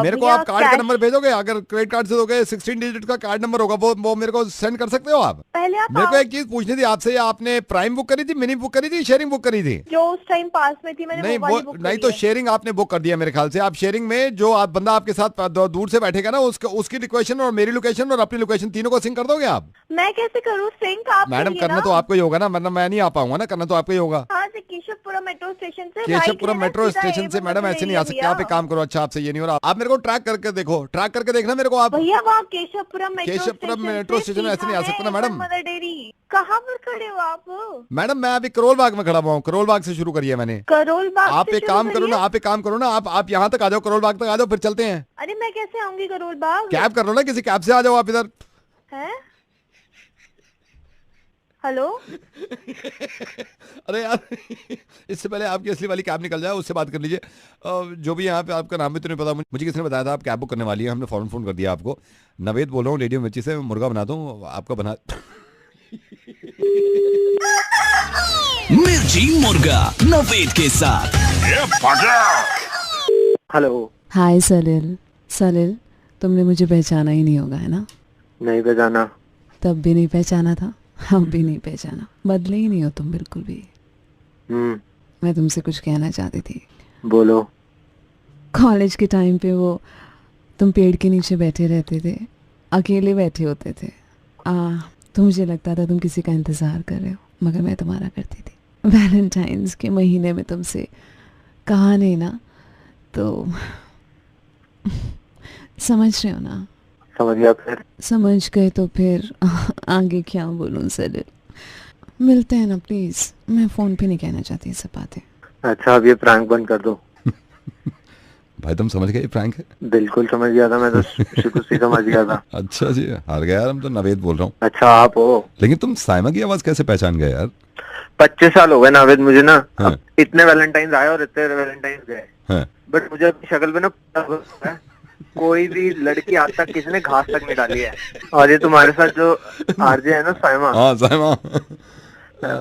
B: मेरे को आप कार्ड का नंबर भेजोगे? अगर क्रेडिट कार्ड से दोगे, 16 डिजिट का कार्ड नंबर होगा, वो मेरे को सेंड कर सकते हो आप?
A: पहले आप
B: मेरे को एक चीज पूछनी थी आपसे, आपने प्राइम बुक करी थी, मिनी बुक करी थी, शेयरिंग बुक करी थी?
A: जो उस टाइम पास में थी मैंने
B: नहीं, वो नहीं तो शेयरिंग आपने बुक कर दिया मेरे ख्याल से। आप शेयरिंग में जो आप बंदा आपके साथ दूर से बैठेगा ना, उसकी लोकेशन और मेरी लोकेशन और अपनी लोकेशन तीनों को सिंक कर दोगे आप?
A: मैं कैसे करूँ सिंक? आप
B: मैडम करना तो आपको ही होगा ना, वरना मैं नहीं आ पाऊंगा ना। करना तो आपको ही होगा।
A: हाँ, केशवपुरम मेट्रो स्टेशन से।
B: केशवपुरम मेट्रो स्टेशन से मैडम ऐसे नहीं आ सकते आप। एक काम करो, अच्छा आपसे ये नहीं हो रहा, आप मेरे को ट्रैक करके देखो, ट्रैक करके देखना मेरे को आप।
A: भैया वहाँ केशवपुरम
B: मेट्रो स्टेशन में ऐसे नहीं आ सकते ना मैडम।
A: मदर डेयरी कहाँ पर खड़े हो आप?
B: मैडम मैं अभी करोल बाग में खड़ा हुआ हूँ। करोल बाग से शुरू करिए मैंने।
A: करोल बाग?
B: आप एक काम करो ना, आप यहाँ तक आ जाओ, करोल बाग तक आ जाओ, फिर चलते हैं।
A: अरे मैं कैसे आऊंगी करोल बाग?
B: कैब कर लो ना, किसी कैब से आ जाओ आप इधर।
A: हैं? हेलो
B: अरे यार इससे पहले आपकी असली वाली कैब निकल जाए, उससे बात कर लीजिए। जो भी यहाँ पे, आपका नाम भी तो नहीं पता मुझे, किसने बताया था आप कैब बुक करने वाली है? हमने फौरन फोन कर दिया आपको। नवेद बोल रहा हूँ, रेडियो मिर्ची से। मुर्गा बना दूँ आपका? बना।
C: मिर्ची मुर्गा नवेद के साथ।
I: हेलो।
K: हाय सलिल, तुमने मुझे पहचाना ही नहीं होगा, है ना?
I: नहीं पहचाना।
K: तब भी नहीं पहचाना था, अब भी नहीं पहचाना। बदले ही नहीं हो तुम बिल्कुल भी। मैं तुमसे कुछ कहना चाहती थी।
I: बोलो।
K: कॉलेज के टाइम पे वो तुम पेड़ के नीचे बैठे रहते थे, अकेले बैठे होते थे। तो मुझे लगता था तुम किसी का इंतज़ार कर रहे हो, मगर मैं तुम्हारा करती थी। वैलेंटाइंस के महीने में तुमसे कहा नहीं ना, तो समझ रहे हो ना?
I: समझ गया। फिर
K: समझ गए तो फिर आगे क्या बोलूं सलिल? मिलते हैं ना प्लीज। मैं फोन पे नहीं कहना चाहती ये सब बातें।
I: अच्छा अब ये प्रैंक बंद कर दो।
B: भाई तुम समझ गए ये प्रैंक है?
I: बिल्कुल समझ गया था, मैं तो शुरू से समझ गया था।
B: अच्छा जी, हार गया यार। हम तो नवेद बोल रहा हूँ।
I: अच्छा आप हो?
B: लेकिन तुम साइमा की आवाज कैसे पहचान गए यार?
I: 25 साल हो गए नावेद मुझे ना। हाँ। इतने वैलेंटाइन आए और इतने वैलेंटाइन गए। हाँ। बट मुझे अपनी शक्ल पे ना कोई भी लड़की आज तक किसी ने घास तक नहीं डाली है। और ये तुम्हारे साथ जो आरजे है ना साइमा,
B: हाँ साइमा,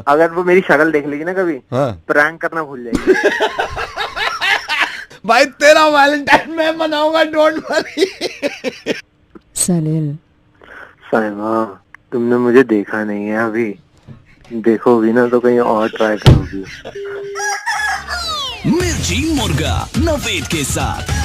I: अगर वो मेरी शक्ल देख लेगी ना कभी, हाँ। प्रैंक करना भूल जाएगी।
B: भाई तेरा वैलेंटाइन मैं मनाऊंगा, डोंट वरी।
K: सलिल।
I: साइमा तुमने मुझे देखा नहीं है अभी, देखोगी ना तो कहीं और ट्राई करोगी।
C: मिर्ची मुर्गा नवेद के साथ।